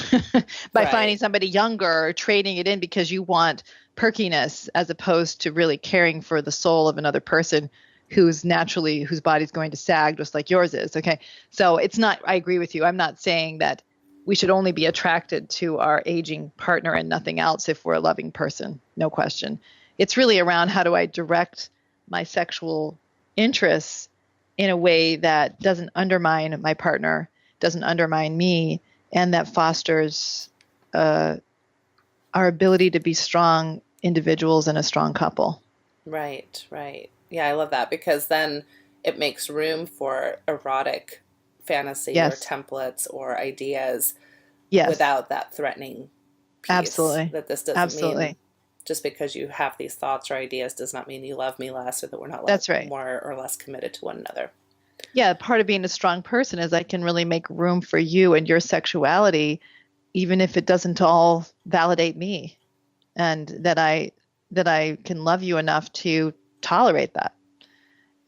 [SPEAKER 3] by
[SPEAKER 2] Right.
[SPEAKER 3] finding somebody younger or trading it in because you want perkiness, as opposed to really caring for the soul of another person whose body's going to sag just like yours is. Okay. So it's not, I agree with you. I'm not saying that we should only be attracted to our aging partner and nothing else if we're a loving person. No question. It's really around, how do I direct my sexual interests in a way that doesn't undermine my partner, doesn't undermine me, and that fosters our ability to be strong individuals and a strong couple.
[SPEAKER 2] Right, right. Yeah, I love that, because then it makes room for erotic fantasy or
[SPEAKER 3] Yes.
[SPEAKER 2] templates or ideas
[SPEAKER 3] Yes.
[SPEAKER 2] without that threatening piece.
[SPEAKER 3] Absolutely.
[SPEAKER 2] That this doesn't
[SPEAKER 3] Absolutely.
[SPEAKER 2] mean just because you have these thoughts or ideas does not mean you love me less, or that we're not
[SPEAKER 3] That's right.
[SPEAKER 2] more or less committed to one another.
[SPEAKER 3] Yeah, part of being a strong person is I can really make room for you and your sexuality, even if it doesn't all validate me, and that I can love you enough to tolerate that.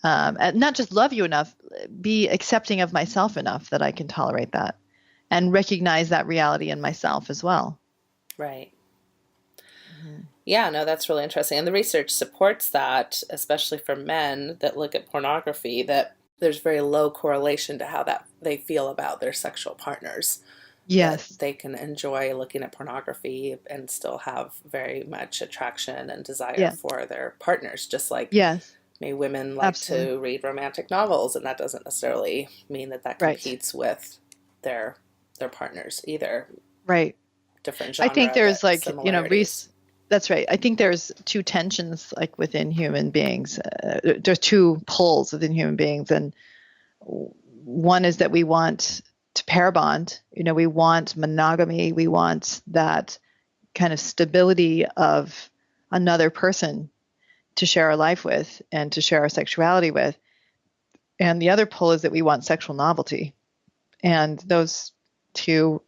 [SPEAKER 3] And not just love you enough, be accepting of myself enough that I can tolerate that and recognize that reality in myself as well.
[SPEAKER 2] Right.
[SPEAKER 3] Mm-hmm.
[SPEAKER 2] Yeah, no, that's really interesting. And the research supports that, especially for men that look at pornography, that there's very low correlation to how that they feel about their sexual partners.
[SPEAKER 3] Yes.
[SPEAKER 2] That they can enjoy looking at pornography and still have very much attraction and desire for their partners, just like women like to read romantic novels, and that doesn't necessarily mean that competes with their partners either.
[SPEAKER 3] Right.
[SPEAKER 2] Different genre.
[SPEAKER 3] I think there's that's right. I think there's two tensions like within human beings. There's two poles within human beings, and one is that we want to pair bond. We want monogamy. We want that kind of stability of another person to share our life with and to share our sexuality with. And the other pole is that we want sexual novelty. And those two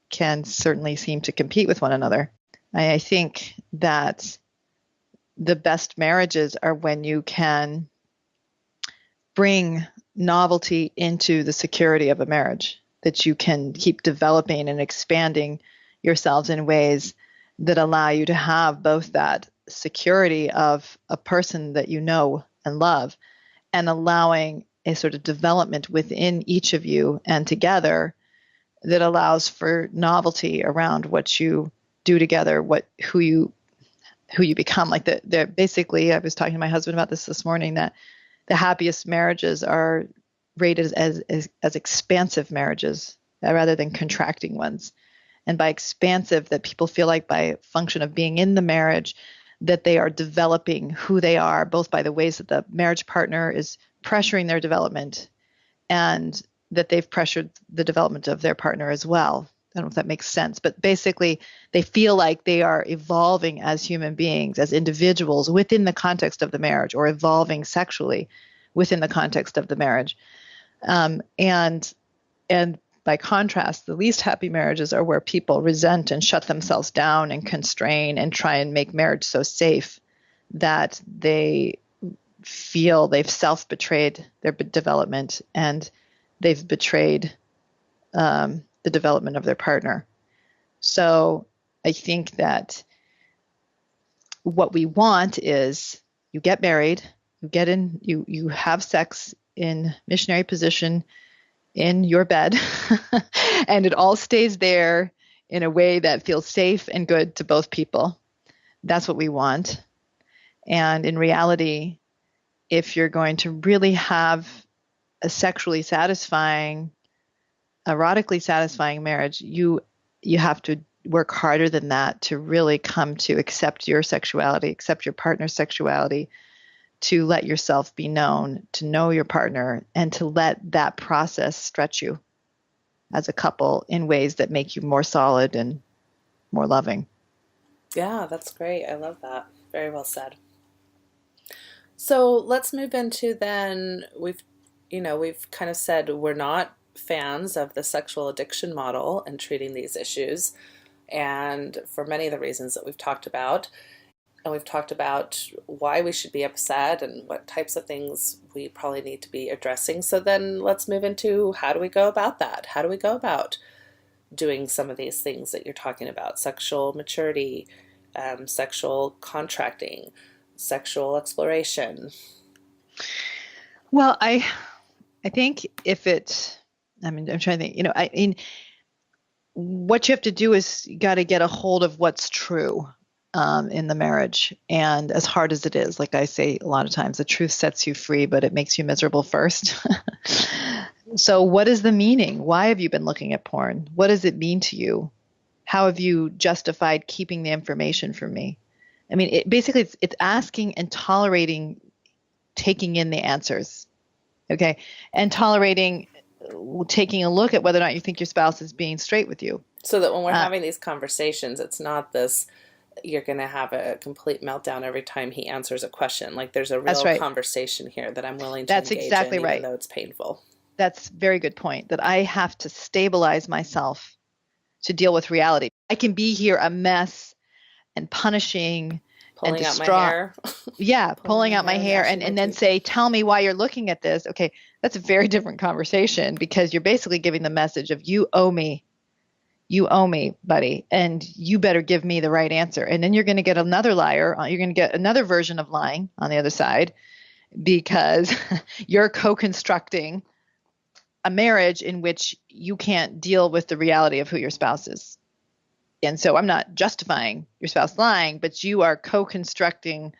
[SPEAKER 3] can certainly seem to compete with one another. I think that the best marriages are when you can bring novelty into the security of a marriage, that you can keep developing and expanding yourselves in ways that allow you to have both that security of a person that you know and love, and allowing a sort of development within each of you and together that allows for novelty around what you do together, who you become. Like basically, I was talking to my husband about this morning, that the happiest marriages are rated as expansive marriages rather than contracting ones. And by expansive, that people feel like by function of being in the marriage, that they are developing who they are, both by the ways that the marriage partner is pressuring their development, and that they've pressured the development of their partner as well. I don't know if that makes sense, but basically they feel like they are evolving as human beings, as individuals within the context of the marriage, or evolving sexually within the context of the marriage. And by contrast, the least happy marriages are where people resent and shut themselves down and constrain and try and make marriage so safe that they feel they've self-betrayed their development, and they've betrayed the development of their partner. So I think that what we want is you get married, you have sex in missionary position in your bed, and it all stays there in a way that feels safe and good to both people. That's what we want. And in reality, if you're going to really have a sexually satisfying, erotically satisfying marriage, you have to work harder than that to really come to accept your sexuality, accept your partner's sexuality, to let yourself be known, to know your partner, and to let that process stretch you as a couple in ways that make you more solid and more loving.
[SPEAKER 2] Yeah, that's great. I love that. Very well said. So let's move into then, we've kind of said we're not fans of the sexual addiction model and treating these issues, and for many of the reasons that we've talked about. And we've talked about why we should be upset and what types of things we probably need to be addressing. So then let's move into, how do we go about that? How do we go about doing some of these things that you're talking about? Sexual maturity, sexual contracting, sexual exploration.
[SPEAKER 3] Well, I think I'm trying to think, what you have to do is you got to get a hold of what's true in the marriage. And as hard as it is, like I say a lot of times, the truth sets you free, but it makes you miserable first. So what is the meaning? Why have you been looking at porn? What does it mean to you? How have you justified keeping the information from me? I mean, it's asking and tolerating, taking in the answers, okay? And tolerating taking a look at whether or not you think your spouse is being straight with you.
[SPEAKER 2] So that when we're having these conversations, it's not this, you're going to have a complete meltdown every time he answers a question. Like, there's a real conversation here that I'm willing to engage in, even though it's painful.
[SPEAKER 3] That's a very good point, that I have to stabilize myself to deal with reality. I can be here a mess and punishing
[SPEAKER 2] pulling
[SPEAKER 3] and
[SPEAKER 2] out my hair.
[SPEAKER 3] Yeah, pulling out my hair and then say, tell me why you're looking at this. Okay, that's a very different conversation, because you're basically giving the message of, you owe me, buddy, and you better give me the right answer. And then you're going to get another liar. You're going to get another version of lying on the other side, because you're co-constructing a marriage in which you can't deal with the reality of who your spouse is. And so I'm not justifying your spouse lying, but you are co-constructing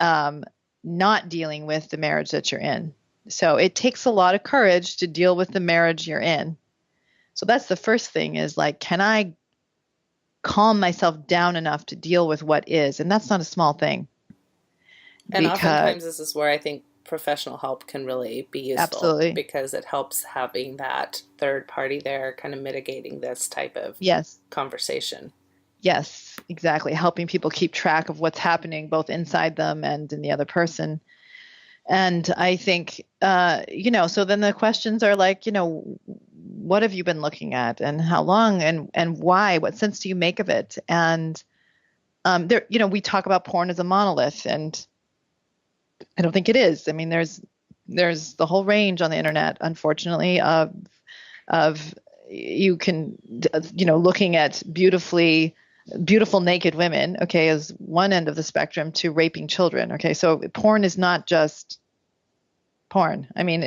[SPEAKER 3] not dealing with the marriage that you're in. So it takes a lot of courage to deal with the marriage you're in. So that's the first thing, is like, can I calm myself down enough to deal with what is? And that's not a small thing.
[SPEAKER 2] And oftentimes this is where I think professional help can really be useful.
[SPEAKER 3] Absolutely.
[SPEAKER 2] Because it helps having that third party there kind of mitigating this type of conversation.
[SPEAKER 3] Yes, exactly. Helping people keep track of what's happening both inside them and in the other person. And I think, so then the questions are like, what have you been looking at, and how long, and why? What sense do you make of it? And we talk about porn as a monolith, and I don't think it is. I mean, there's There's the whole range on the internet, unfortunately, of you can, looking at beautiful naked women, okay, as one end of the spectrum, to raping children. Okay, so porn is not just porn. I mean,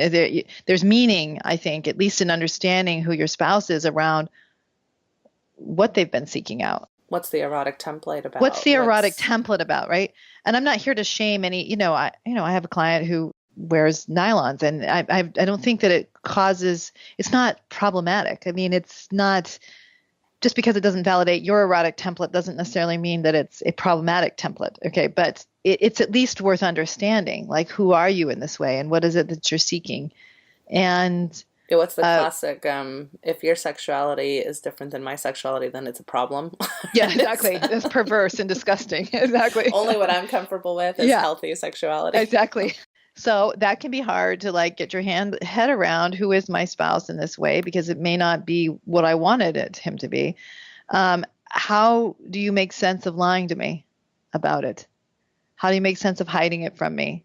[SPEAKER 3] there's meaning, I think, at least in understanding who your spouse is around what they've been seeking out.
[SPEAKER 2] What's the erotic template about?
[SPEAKER 3] What's the erotic template about, right? And I'm not here to shame any, I have a client who wears nylons, and I don't think that it's not problematic. I mean, it's not, just because it doesn't validate your erotic template doesn't necessarily mean that it's a problematic template. Okay. But it's at least worth understanding, like, who are you in this way and what is it that you're seeking? And
[SPEAKER 2] what's the classic, if your sexuality is different than my sexuality, then it's a problem.
[SPEAKER 3] Yeah, exactly. It's perverse and disgusting. Exactly.
[SPEAKER 2] Only what I'm comfortable with is healthy sexuality.
[SPEAKER 3] Exactly. So that can be hard to get your head around, who is my spouse in this way, because it may not be what I wanted him to be. How do you make sense of lying to me about it? How do you make sense of hiding it from me?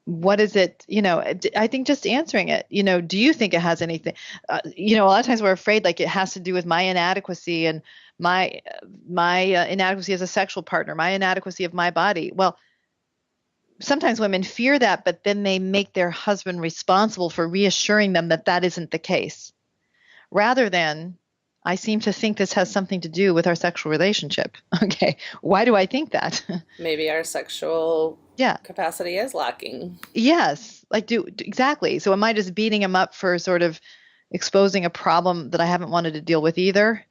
[SPEAKER 3] What is it? I think just answering it, do you think it has anything? A lot of times we're afraid it has to do with my inadequacy and my inadequacy as a sexual partner, my inadequacy of my body. Well, sometimes women fear that, but then they make their husband responsible for reassuring them that that isn't the case. Rather than, I seem to think this has something to do with our sexual relationship. Okay, why do I think that?
[SPEAKER 2] Maybe our sexual capacity is lacking.
[SPEAKER 3] Yes, exactly. So am I just beating him up for sort of exposing a problem that I haven't wanted to deal with either?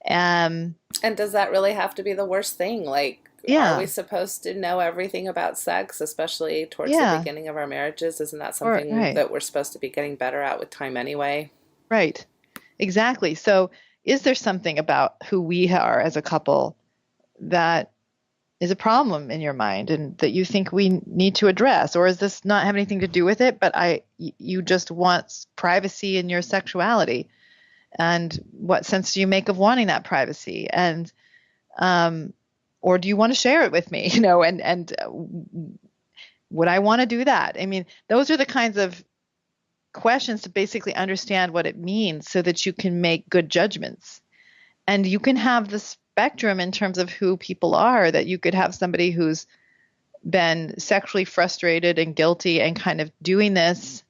[SPEAKER 2] And does that really have to be the worst thing? Are we supposed to know everything about sex, especially towards the beginning of our marriages? Isn't that something that we're supposed to be getting better at with time anyway?
[SPEAKER 3] Right. Exactly. So is there something about who we are as a couple that is a problem in your mind and that you think we need to address? Or does this not have anything to do with it, but you just want privacy in your sexuality? And what sense do you make of wanting that privacy? And or do you want to share it with me? And would I want to do that? I mean, those are the kinds of questions to basically understand what it means so that you can make good judgments. And you can have the spectrum in terms of who people are, that you could have somebody who's been sexually frustrated and guilty and kind of doing this,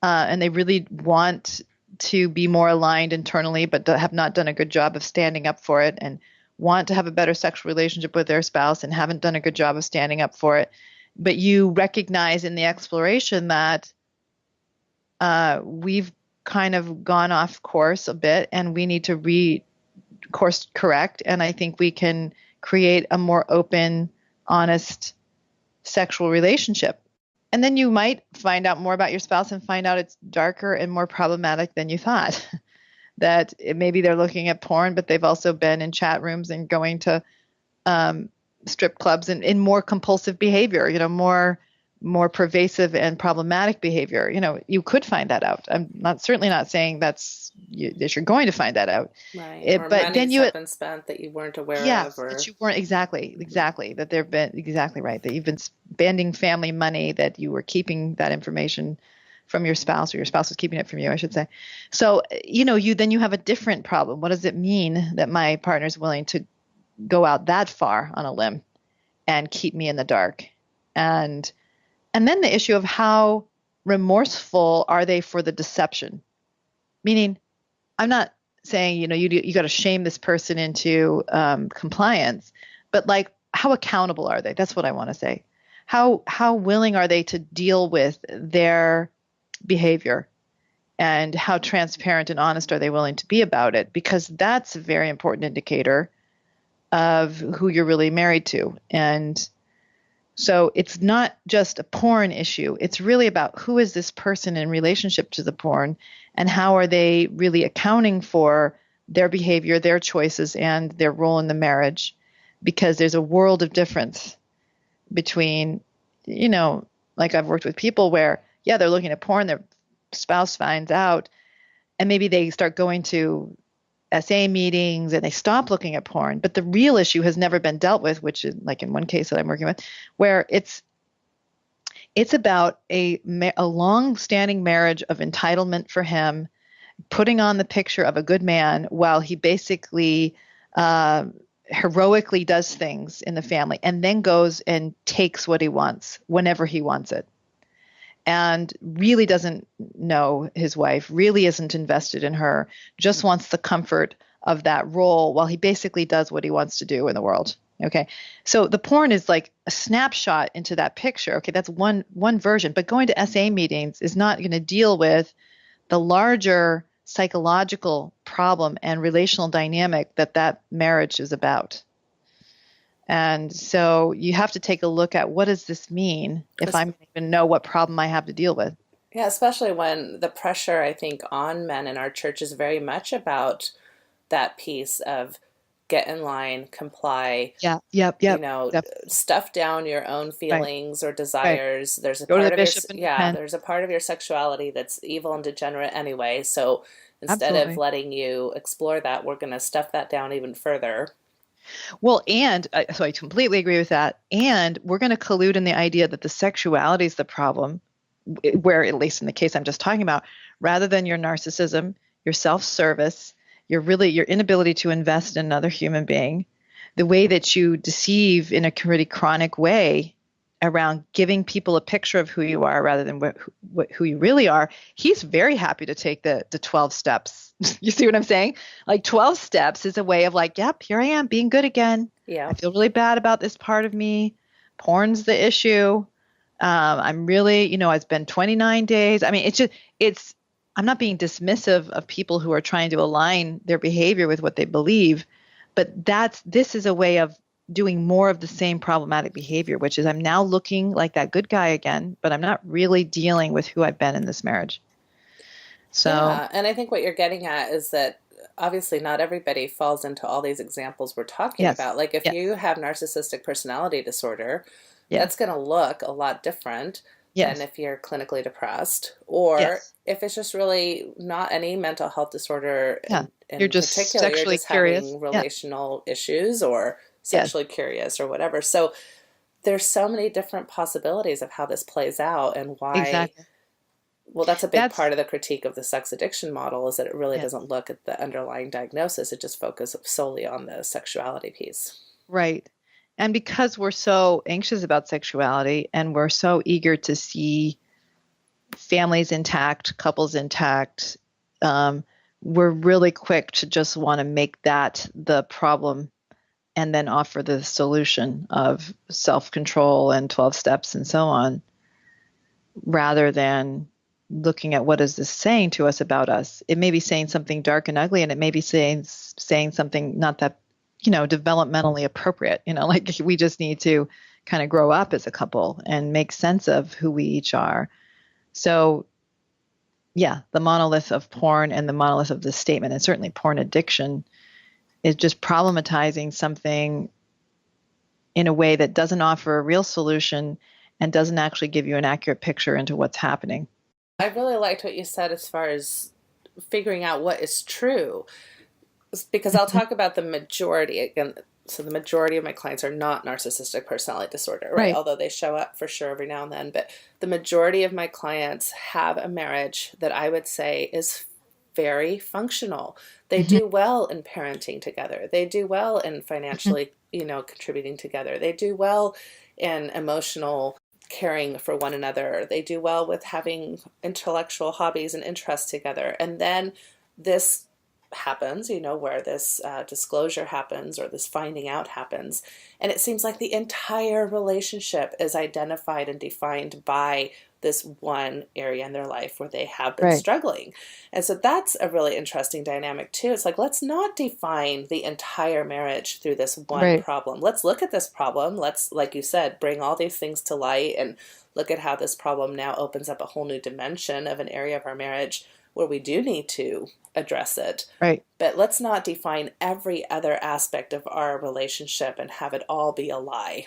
[SPEAKER 3] and they really want to be more aligned internally, but have not done a good job of standing up for it, and want to have a better sexual relationship with their spouse and haven't done a good job of standing up for it. But you recognize in the exploration that we've kind of gone off course a bit and we need to course correct. And I think we can create a more open, honest sexual relationship. And then you might find out more about your spouse and find out it's darker and more problematic than you thought. That maybe they're looking at porn, but they've also been in chat rooms and going to strip clubs and in more compulsive behavior, more pervasive and problematic behavior. You could find that out. I'm certainly not saying that you're going to find that out.
[SPEAKER 2] Right. But then you have been spent that you weren't aware of. Or
[SPEAKER 3] that you weren't exactly that there've been exactly right, that you've been spending family money, that you were keeping that information from your spouse, or your spouse was keeping it from you, I should say. So, you have a different problem. What does it mean that my partner is willing to go out that far on a limb and keep me in the dark? And then the issue of how remorseful are they for the deception? Meaning, I'm not saying, you got to shame this person into compliance, but how accountable are they? That's what I want to say. How willing are they to deal with their behavior, and how transparent and honest are they willing to be about it? Because that's a very important indicator of who you're really married to. And so it's not just a porn issue. It's really about who is this person in relationship to the porn, and how are they really accounting for their behavior, their choices, and their role in the marriage. Because there's a world of difference between, I've worked with people where, they're looking at porn, their spouse finds out, and maybe they start going to SA meetings and they stop looking at porn. But the real issue has never been dealt with, which is in one case that I'm working with, where it's It's about a long-standing marriage of entitlement for him, putting on the picture of a good man while he basically heroically does things in the family and then goes and takes what he wants whenever he wants it. And really doesn't know his wife, really isn't invested in her, just wants the comfort of that role while he basically does what he wants to do in the world. Okay. So the porn is like a snapshot into that picture. Okay. That's one version, but going to SA meetings is not going to deal with the larger psychological problem and relational dynamic that marriage is about. And so you have to take a look at, what does this mean if I don't even know what problem I have to deal with?
[SPEAKER 2] Yeah, especially when the pressure, I think, on men in our church is very much about that piece of get in line, comply,
[SPEAKER 3] Yep.
[SPEAKER 2] stuff down your own feelings or desires.
[SPEAKER 3] Right.
[SPEAKER 2] There's a
[SPEAKER 3] Go to
[SPEAKER 2] part
[SPEAKER 3] the
[SPEAKER 2] of your,
[SPEAKER 3] bishop and repent.
[SPEAKER 2] there's a part of your sexuality that's evil and degenerate anyway. So instead of letting you explore that, we're going to stuff that down even further.
[SPEAKER 3] Well, and so I completely agree with that. And we're going to collude in the idea that the sexuality is the problem, where, at least in the case I'm just talking about, rather than your narcissism, your self-service, your inability to invest in another human being, the way that you deceive in a pretty chronic way around giving people a picture of who you are rather than who you really are. He's very happy to take the 12 steps. You see what I'm saying? Like 12 steps is a way of like, yep, here I am being good again.
[SPEAKER 2] Yeah.
[SPEAKER 3] I feel really bad about this part of me. Porn's the issue. I'm really, it's been 29 days. I mean, I'm not being dismissive of people who are trying to align their behavior with what they believe, but this is a way of doing more of the same problematic behavior, which is I'm now looking like that good guy again, but I'm not really dealing with who I've been in this marriage. So,
[SPEAKER 2] yeah, and I think what you're getting at is that obviously not everybody falls into all these examples we're talking about. Like if you have narcissistic personality disorder, that's going to look a lot different than if you're clinically depressed, or if it's just really not any mental health disorder in
[SPEAKER 3] you're just
[SPEAKER 2] particular,
[SPEAKER 3] sexually
[SPEAKER 2] you're just
[SPEAKER 3] curious.
[SPEAKER 2] having relational issues or sexually curious or whatever. So there's so many different possibilities of how this plays out and why.
[SPEAKER 3] Exactly.
[SPEAKER 2] Well, that's a big part of the critique of the sex addiction model, is that it really doesn't look at the underlying diagnosis. It just focuses solely on the sexuality piece.
[SPEAKER 3] Right. And because we're so anxious about sexuality and we're so eager to see families intact, couples intact, we're really quick to just want to make that the problem and then offer the solution of self-control and 12 steps and so on, rather than looking at what is this saying to us about us. It may be saying something dark and ugly, and it may be saying something not that, developmentally appropriate. Like we just need to kind of grow up as a couple and make sense of who we each are. So yeah, the monolith of porn and the monolith of this statement, and certainly porn addiction, is just problematizing something in a way that doesn't offer a real solution and doesn't actually give you an accurate picture into what's happening.
[SPEAKER 2] I really liked what you said as far as figuring out what is true, because I'll talk about the majority again. So the majority of my clients are not narcissistic personality disorder, right? Although they show up for sure every now and then. But the majority of my clients have a marriage that I would say is very functional. They do well in parenting together. They do well in financially, contributing together. They do well in emotional caring for one another. They do well with having intellectual hobbies and interests together. And then this happens, where this disclosure happens or this finding out happens. And it seems like the entire relationship is identified and defined by this one area in their life where they have been struggling. And so that's a really interesting dynamic too. It's like, let's not define the entire marriage through this one problem. Let's look at this problem. Let's, like you said, bring all these things to light and look at how this problem now opens up a whole new dimension of an area of our marriage where we do need to address it.
[SPEAKER 3] Right.
[SPEAKER 2] But let's not define every other aspect of our relationship and have it all be a lie.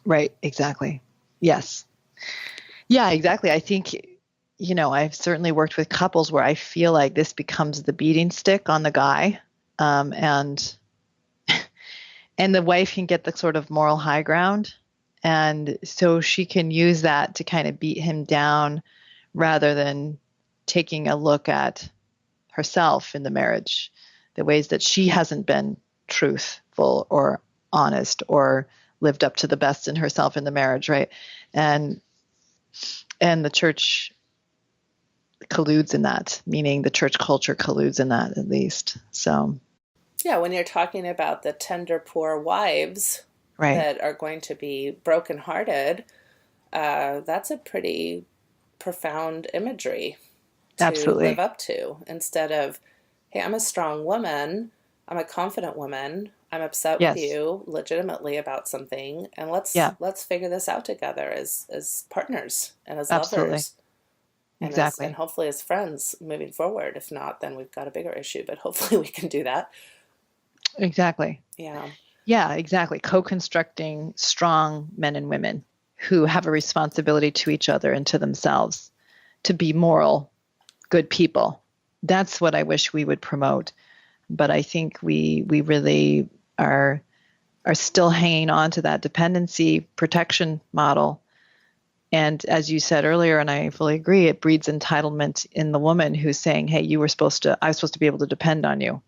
[SPEAKER 3] Right. Exactly. Yes. Yeah, exactly. I think, I've certainly worked with couples where I feel like this becomes the beating stick on the guy. And the wife can get the sort of moral high ground And so she can use that to kind of beat him down rather than taking a look at herself in the marriage, the ways that she hasn't been truthful or honest or lived up to the best in herself in the marriage, right? And the church colludes in that, meaning the church culture colludes in that at least. So
[SPEAKER 2] yeah, when you're talking about the tender poor wives
[SPEAKER 3] right.
[SPEAKER 2] that are going to be brokenhearted, that's a pretty profound imagery to live
[SPEAKER 3] Absolutely.
[SPEAKER 2] up to, instead of, hey, I'm a strong woman, I'm a confident woman, I'm upset with
[SPEAKER 3] Yes.
[SPEAKER 2] you legitimately about something, and
[SPEAKER 3] Yeah,
[SPEAKER 2] let's figure this out together as partners and as
[SPEAKER 3] absolutely.
[SPEAKER 2] lovers and
[SPEAKER 3] Exactly.
[SPEAKER 2] hopefully as friends moving forward. If not, then we've got a bigger issue, but hopefully we can do that.
[SPEAKER 3] Exactly.
[SPEAKER 2] Yeah.
[SPEAKER 3] Yeah, exactly. Co-constructing strong men and women who have a responsibility to each other and to themselves to be moral, good people. That's what I wish we would promote. But I think we really are still hanging on to that dependency protection model. And as you said earlier, and I fully agree, it breeds entitlement in the woman who's saying, "Hey, I was supposed to be able to depend on you,"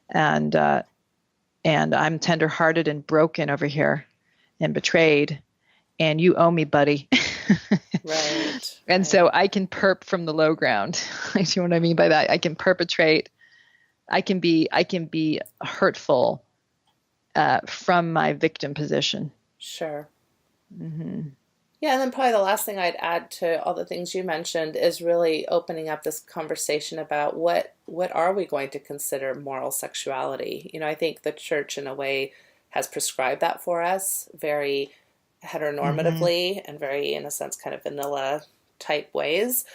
[SPEAKER 3] and I'm tenderhearted and broken over here and betrayed, and you owe me, buddy.
[SPEAKER 2] Right.
[SPEAKER 3] And
[SPEAKER 2] Right.
[SPEAKER 3] so I can perp from the low ground. You know what I mean by that? I can perpetrate. I can be hurtful from my victim position.
[SPEAKER 2] Sure.
[SPEAKER 3] Mm-hmm.
[SPEAKER 2] Yeah, and then probably the last thing I'd add to all the things you mentioned is really opening up this conversation about what are we going to consider moral sexuality. I think the church in a way has prescribed that for us very
[SPEAKER 3] Mm-hmm.
[SPEAKER 2] heteronormatively and very, in a sense, kind of vanilla type ways.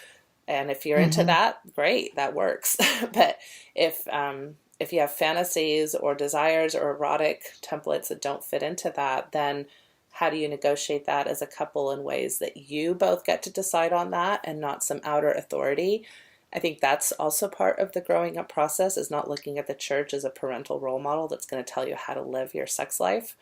[SPEAKER 2] And if you're into
[SPEAKER 3] Mm-hmm.
[SPEAKER 2] that, great, that works. But if you have fantasies or desires or erotic templates that don't fit into that, then how do you negotiate that as a couple in ways that you both get to decide on that and not some outer authority? I think that's also part of the growing up process, is not looking at the church as a parental role model that's going to tell you how to live your sex life.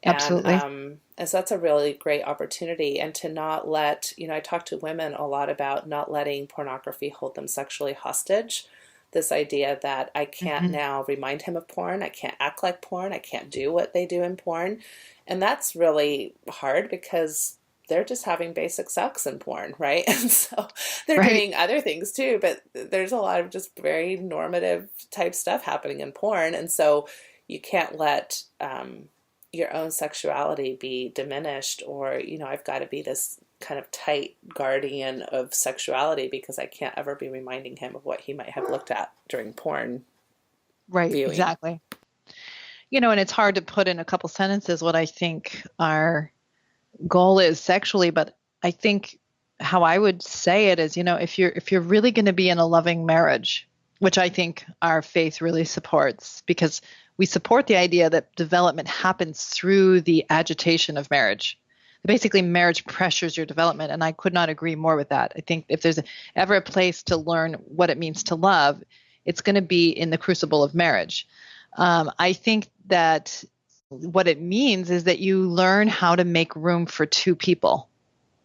[SPEAKER 3] Absolutely.
[SPEAKER 2] And so that's a really great opportunity. And to not let, I talk to women a lot about not letting pornography hold them sexually hostage. This idea that I can't
[SPEAKER 3] Mm-hmm.
[SPEAKER 2] now remind him of porn, I can't act like porn, I can't do what they do in porn. And that's really hard because they're just having basic sex in porn, right? And so they're
[SPEAKER 3] Right.
[SPEAKER 2] doing other things too, but there's a lot of just very normative type stuff happening in porn. And so you can't let your own sexuality be diminished, or I've got to be this kind of tight guardian of sexuality because I can't ever be reminding him of what he might have looked at during porn
[SPEAKER 3] Right.
[SPEAKER 2] viewing.
[SPEAKER 3] Exactly. And it's hard to put in a couple sentences what I think our goal is sexually, but I think how I would say it is, if you're really going to be in a loving marriage, which I think our faith really supports, because we support the idea that development happens through the agitation of marriage. Basically, marriage pressures your development, and I could not agree more with that. I think if there's ever a place to learn what it means to love, it's going to be in the crucible of marriage. I think that what it means is that you learn how to make room for two people.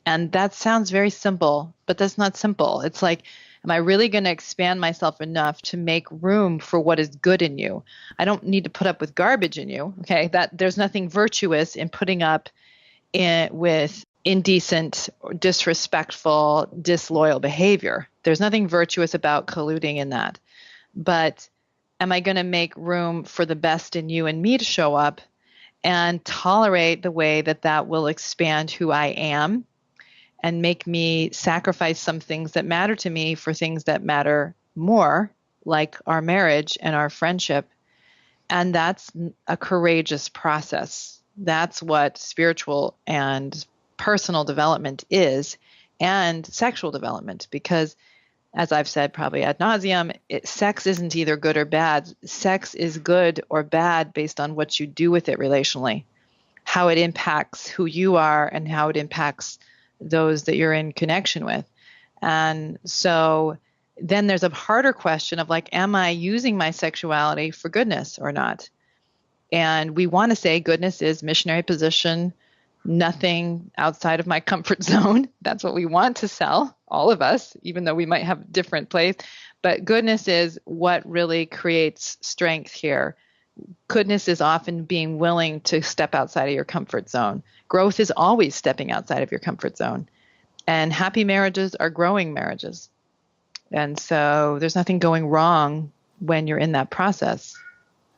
[SPEAKER 3] And that sounds very simple, but that's not simple. It's like, am I really going to expand myself enough to make room for what is good in you? I don't need to put up with garbage in you. Okay. That there's nothing virtuous in putting up with indecent, disrespectful, disloyal behavior. There's nothing virtuous about colluding in that. But am I going to make room for the best in you and me to show up and tolerate the way that will expand who I am and make me sacrifice some things that matter to me for things that matter more, like our marriage and our friendship? And that's a courageous process. That's what spiritual and personal development is, and sexual development, because as I've said probably ad nauseum, sex isn't either good or bad. Sex is good or bad based on what you do with it relationally, how it impacts who you are and how it impacts those that you're in connection with. And so then there's a harder question of like, am I using my sexuality for goodness or not? And we want to say goodness is missionary position, nothing outside of my comfort zone. That's what we want to sell, all of us, even though we might have different place. But goodness is what really creates strength here. Goodness is often being willing to step outside of your comfort zone. Growth is always stepping outside of your comfort zone. And happy marriages are growing marriages. And so there's nothing going wrong when you're in that process.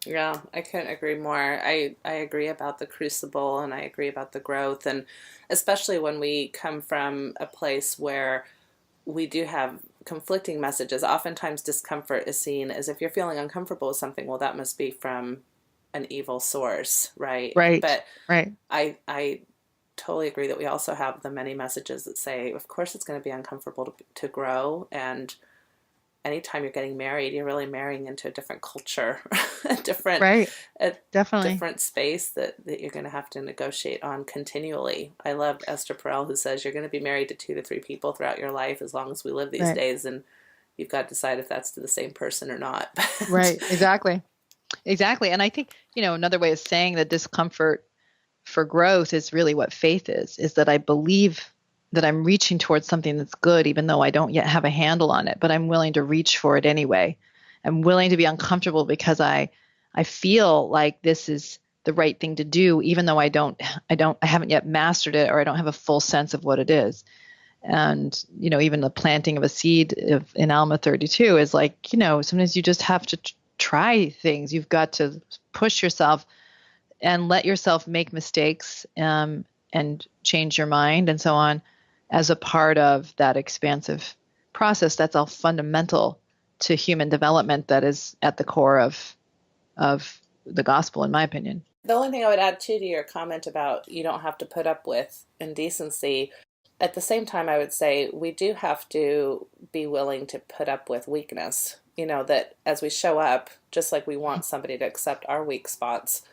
[SPEAKER 2] Yeah, I couldn't agree more. I agree about the crucible and I agree about the growth. And especially when we come from a place where we do have conflicting messages, oftentimes discomfort is seen as if you're feeling uncomfortable with something, well, that must be from an evil source, right?
[SPEAKER 3] Right,
[SPEAKER 2] But
[SPEAKER 3] right.
[SPEAKER 2] I totally agree that we also have the many messages that say, of course, it's going to be uncomfortable to grow. And anytime you're getting married, you're really marrying into a different culture, a different,
[SPEAKER 3] Right.
[SPEAKER 2] a
[SPEAKER 3] Definitely.
[SPEAKER 2] different space that you're going to have to negotiate on continually. I love Esther Perel, who says you're going to be married to 2 to 3 people throughout your life as long as we live these
[SPEAKER 3] Right.
[SPEAKER 2] days, and you've got to decide if that's to the same person or not.
[SPEAKER 3] Right. Exactly. Exactly. And I think, another way of saying the discomfort for growth is really what faith is that I believe that I'm reaching towards something that's good, even though I don't yet have a handle on it, but I'm willing to reach for it anyway. I'm willing to be uncomfortable because I feel like this is the right thing to do, even though I haven't yet mastered it, or I don't have a full sense of what it is. And, even the planting of a seed in Alma 32 is like, sometimes you just have to try things. You've got to push yourself and let yourself make mistakes, and change your mind and so on as a part of that expansive process. That's all fundamental to human development. That is at the core of the gospel, in my opinion.
[SPEAKER 2] The only thing I would add too to your comment about you don't have to put up with indecency, at the same time, I would say we do have to be willing to put up with weakness. That as we show up, just like we want somebody to accept our weak spots,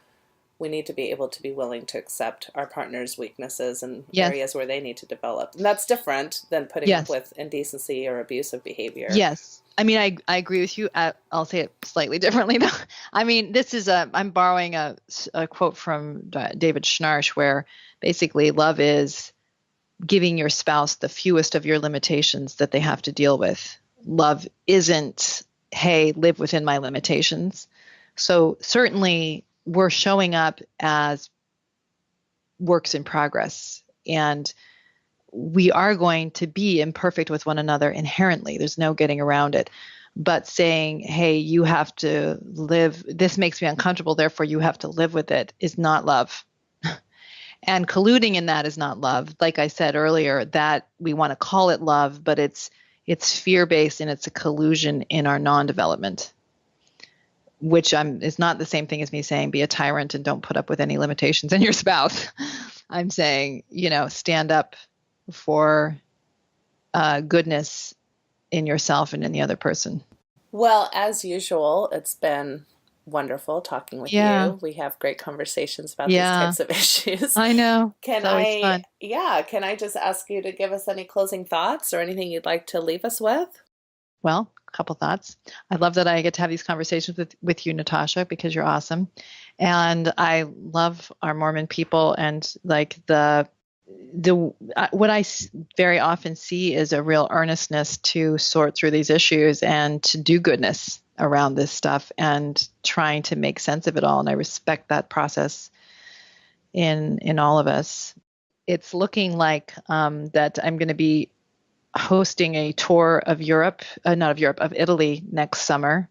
[SPEAKER 2] we need to be able to be willing to accept our partner's weaknesses and
[SPEAKER 3] Yes.
[SPEAKER 2] areas where they need to develop. And that's different than putting up
[SPEAKER 3] Yes.
[SPEAKER 2] with indecency or abusive behavior.
[SPEAKER 3] Yes. I mean, I agree with you. I'll say it slightly differently though. I mean, I'm borrowing a quote from David Schnarch, where basically love is giving your spouse the fewest of your limitations that they have to deal with. Love isn't, hey, live within my limitations. So certainly we're showing up as works in progress, and we are going to be imperfect with one another inherently. There's no getting around it. But saying, hey, you have to live, this makes me uncomfortable, therefore you have to live with it, is not love. And colluding in that is not love. Like I said earlier, that we want to call it love, but it's fear-based, and it's a collusion in our non-development, which is not the same thing as me saying be a tyrant and don't put up with any limitations in your spouse. I'm saying, stand up for goodness in yourself and in the other person.
[SPEAKER 2] Well, as usual, it's been wonderful talking with you. We have great conversations about these types of issues.
[SPEAKER 3] I know.
[SPEAKER 2] Can
[SPEAKER 3] It's always fun.
[SPEAKER 2] can I just ask you to give us any closing thoughts or anything you'd like to leave us with?
[SPEAKER 3] Well, a couple thoughts. I love that I get to have these conversations with you, Natasha, because you're awesome. And I love our Mormon people, and like what I very often see is a real earnestness to sort through these issues and to do goodness around this stuff and trying to make sense of it all. And I respect that process in all of us. It's looking like that I'm going to be hosting a tour of Europe, of Italy next summer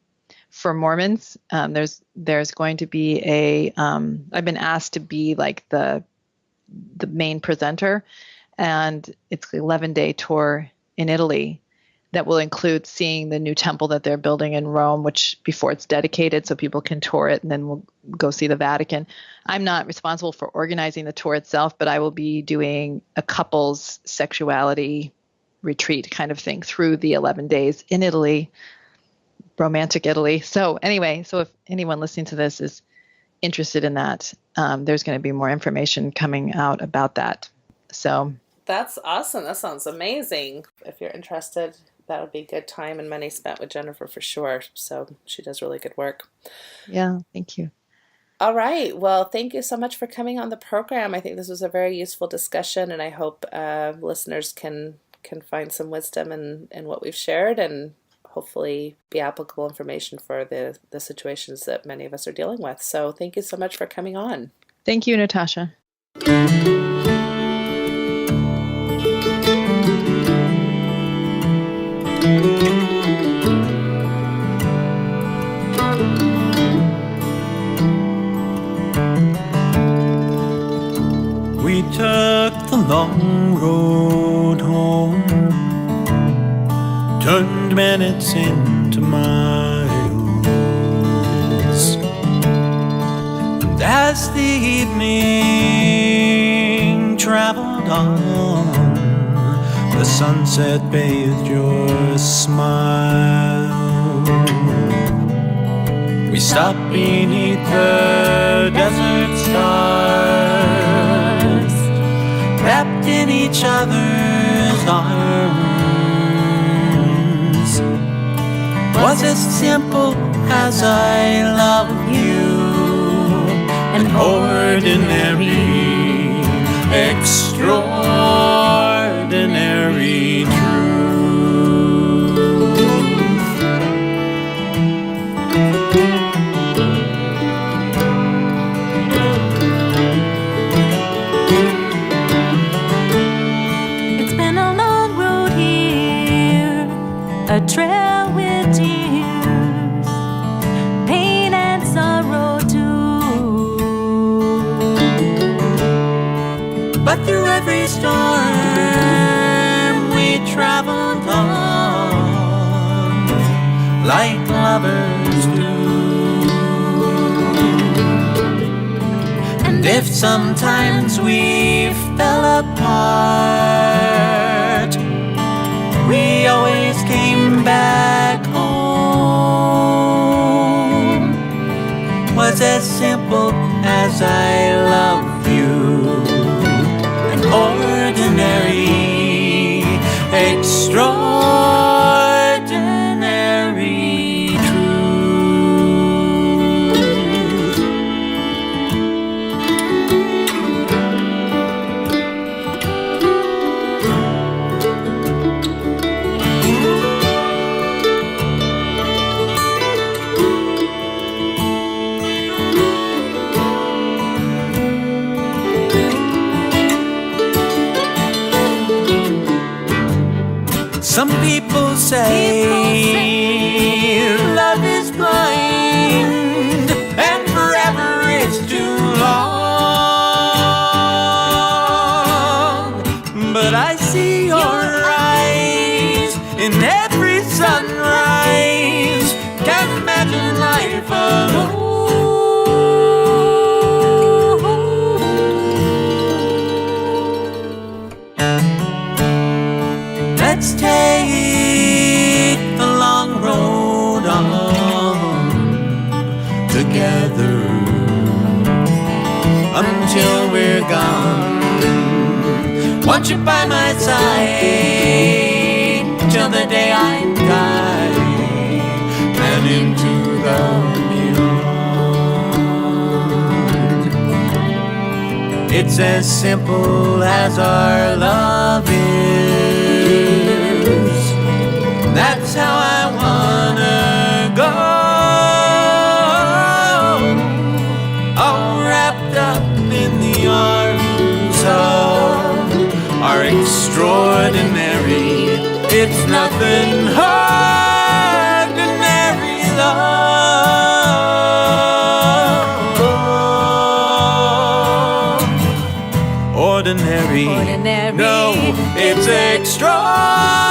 [SPEAKER 3] for Mormons. There's going to be I've been asked to be like the main presenter, and it's an 11-day tour in Italy that will include seeing the new temple that they're building in Rome, which before it's dedicated, so people can tour it, and then we'll go see the Vatican. I'm not responsible for organizing the tour itself, but I will be doing a couples sexuality retreat kind of thing through the 11 days in Italy, romantic Italy. So anyway, if anyone listening to this is interested in that, there's going to be more information coming out about that. So
[SPEAKER 2] that's awesome. That sounds amazing. If you're interested, that would be good time and money spent with Jennifer for sure. So she does really good work.
[SPEAKER 3] Yeah, thank you.
[SPEAKER 2] All right. Well, thank you so much for coming on the program. I think this was a very useful discussion, and I hope listeners can find some wisdom in what we've shared, and hopefully be applicable information for the situations that many of us are dealing with. So thank you so much for coming on.
[SPEAKER 3] Thank you, Natasha.
[SPEAKER 4] We took the long road home, turned minutes into miles, and as the evening traveled on, the sunset bathed your smile. We stopped beneath the desert stars, wrapped in each other's arms. Was as simple as I love you, an ordinary, extraordinary truth.
[SPEAKER 5] A trail with tears, pain and sorrow too.
[SPEAKER 4] But through every storm we traveled on, like lovers do. And if sometimes we fell apart, we always came back home. Was as simple as I love you, an ordinary, extraordinary truth. Some people say love is blind and forever is too long. But I see your eyes in every sunrise. Can't imagine life alone. Let's take the long road on together until we're gone. Want you by my side till the day I die and into the beyond. It's as simple as our love is. That's how I wanna go, all wrapped up in the arms of our extraordinary, it's nothing ordinary love. Ordinary. No, it's extraordinary.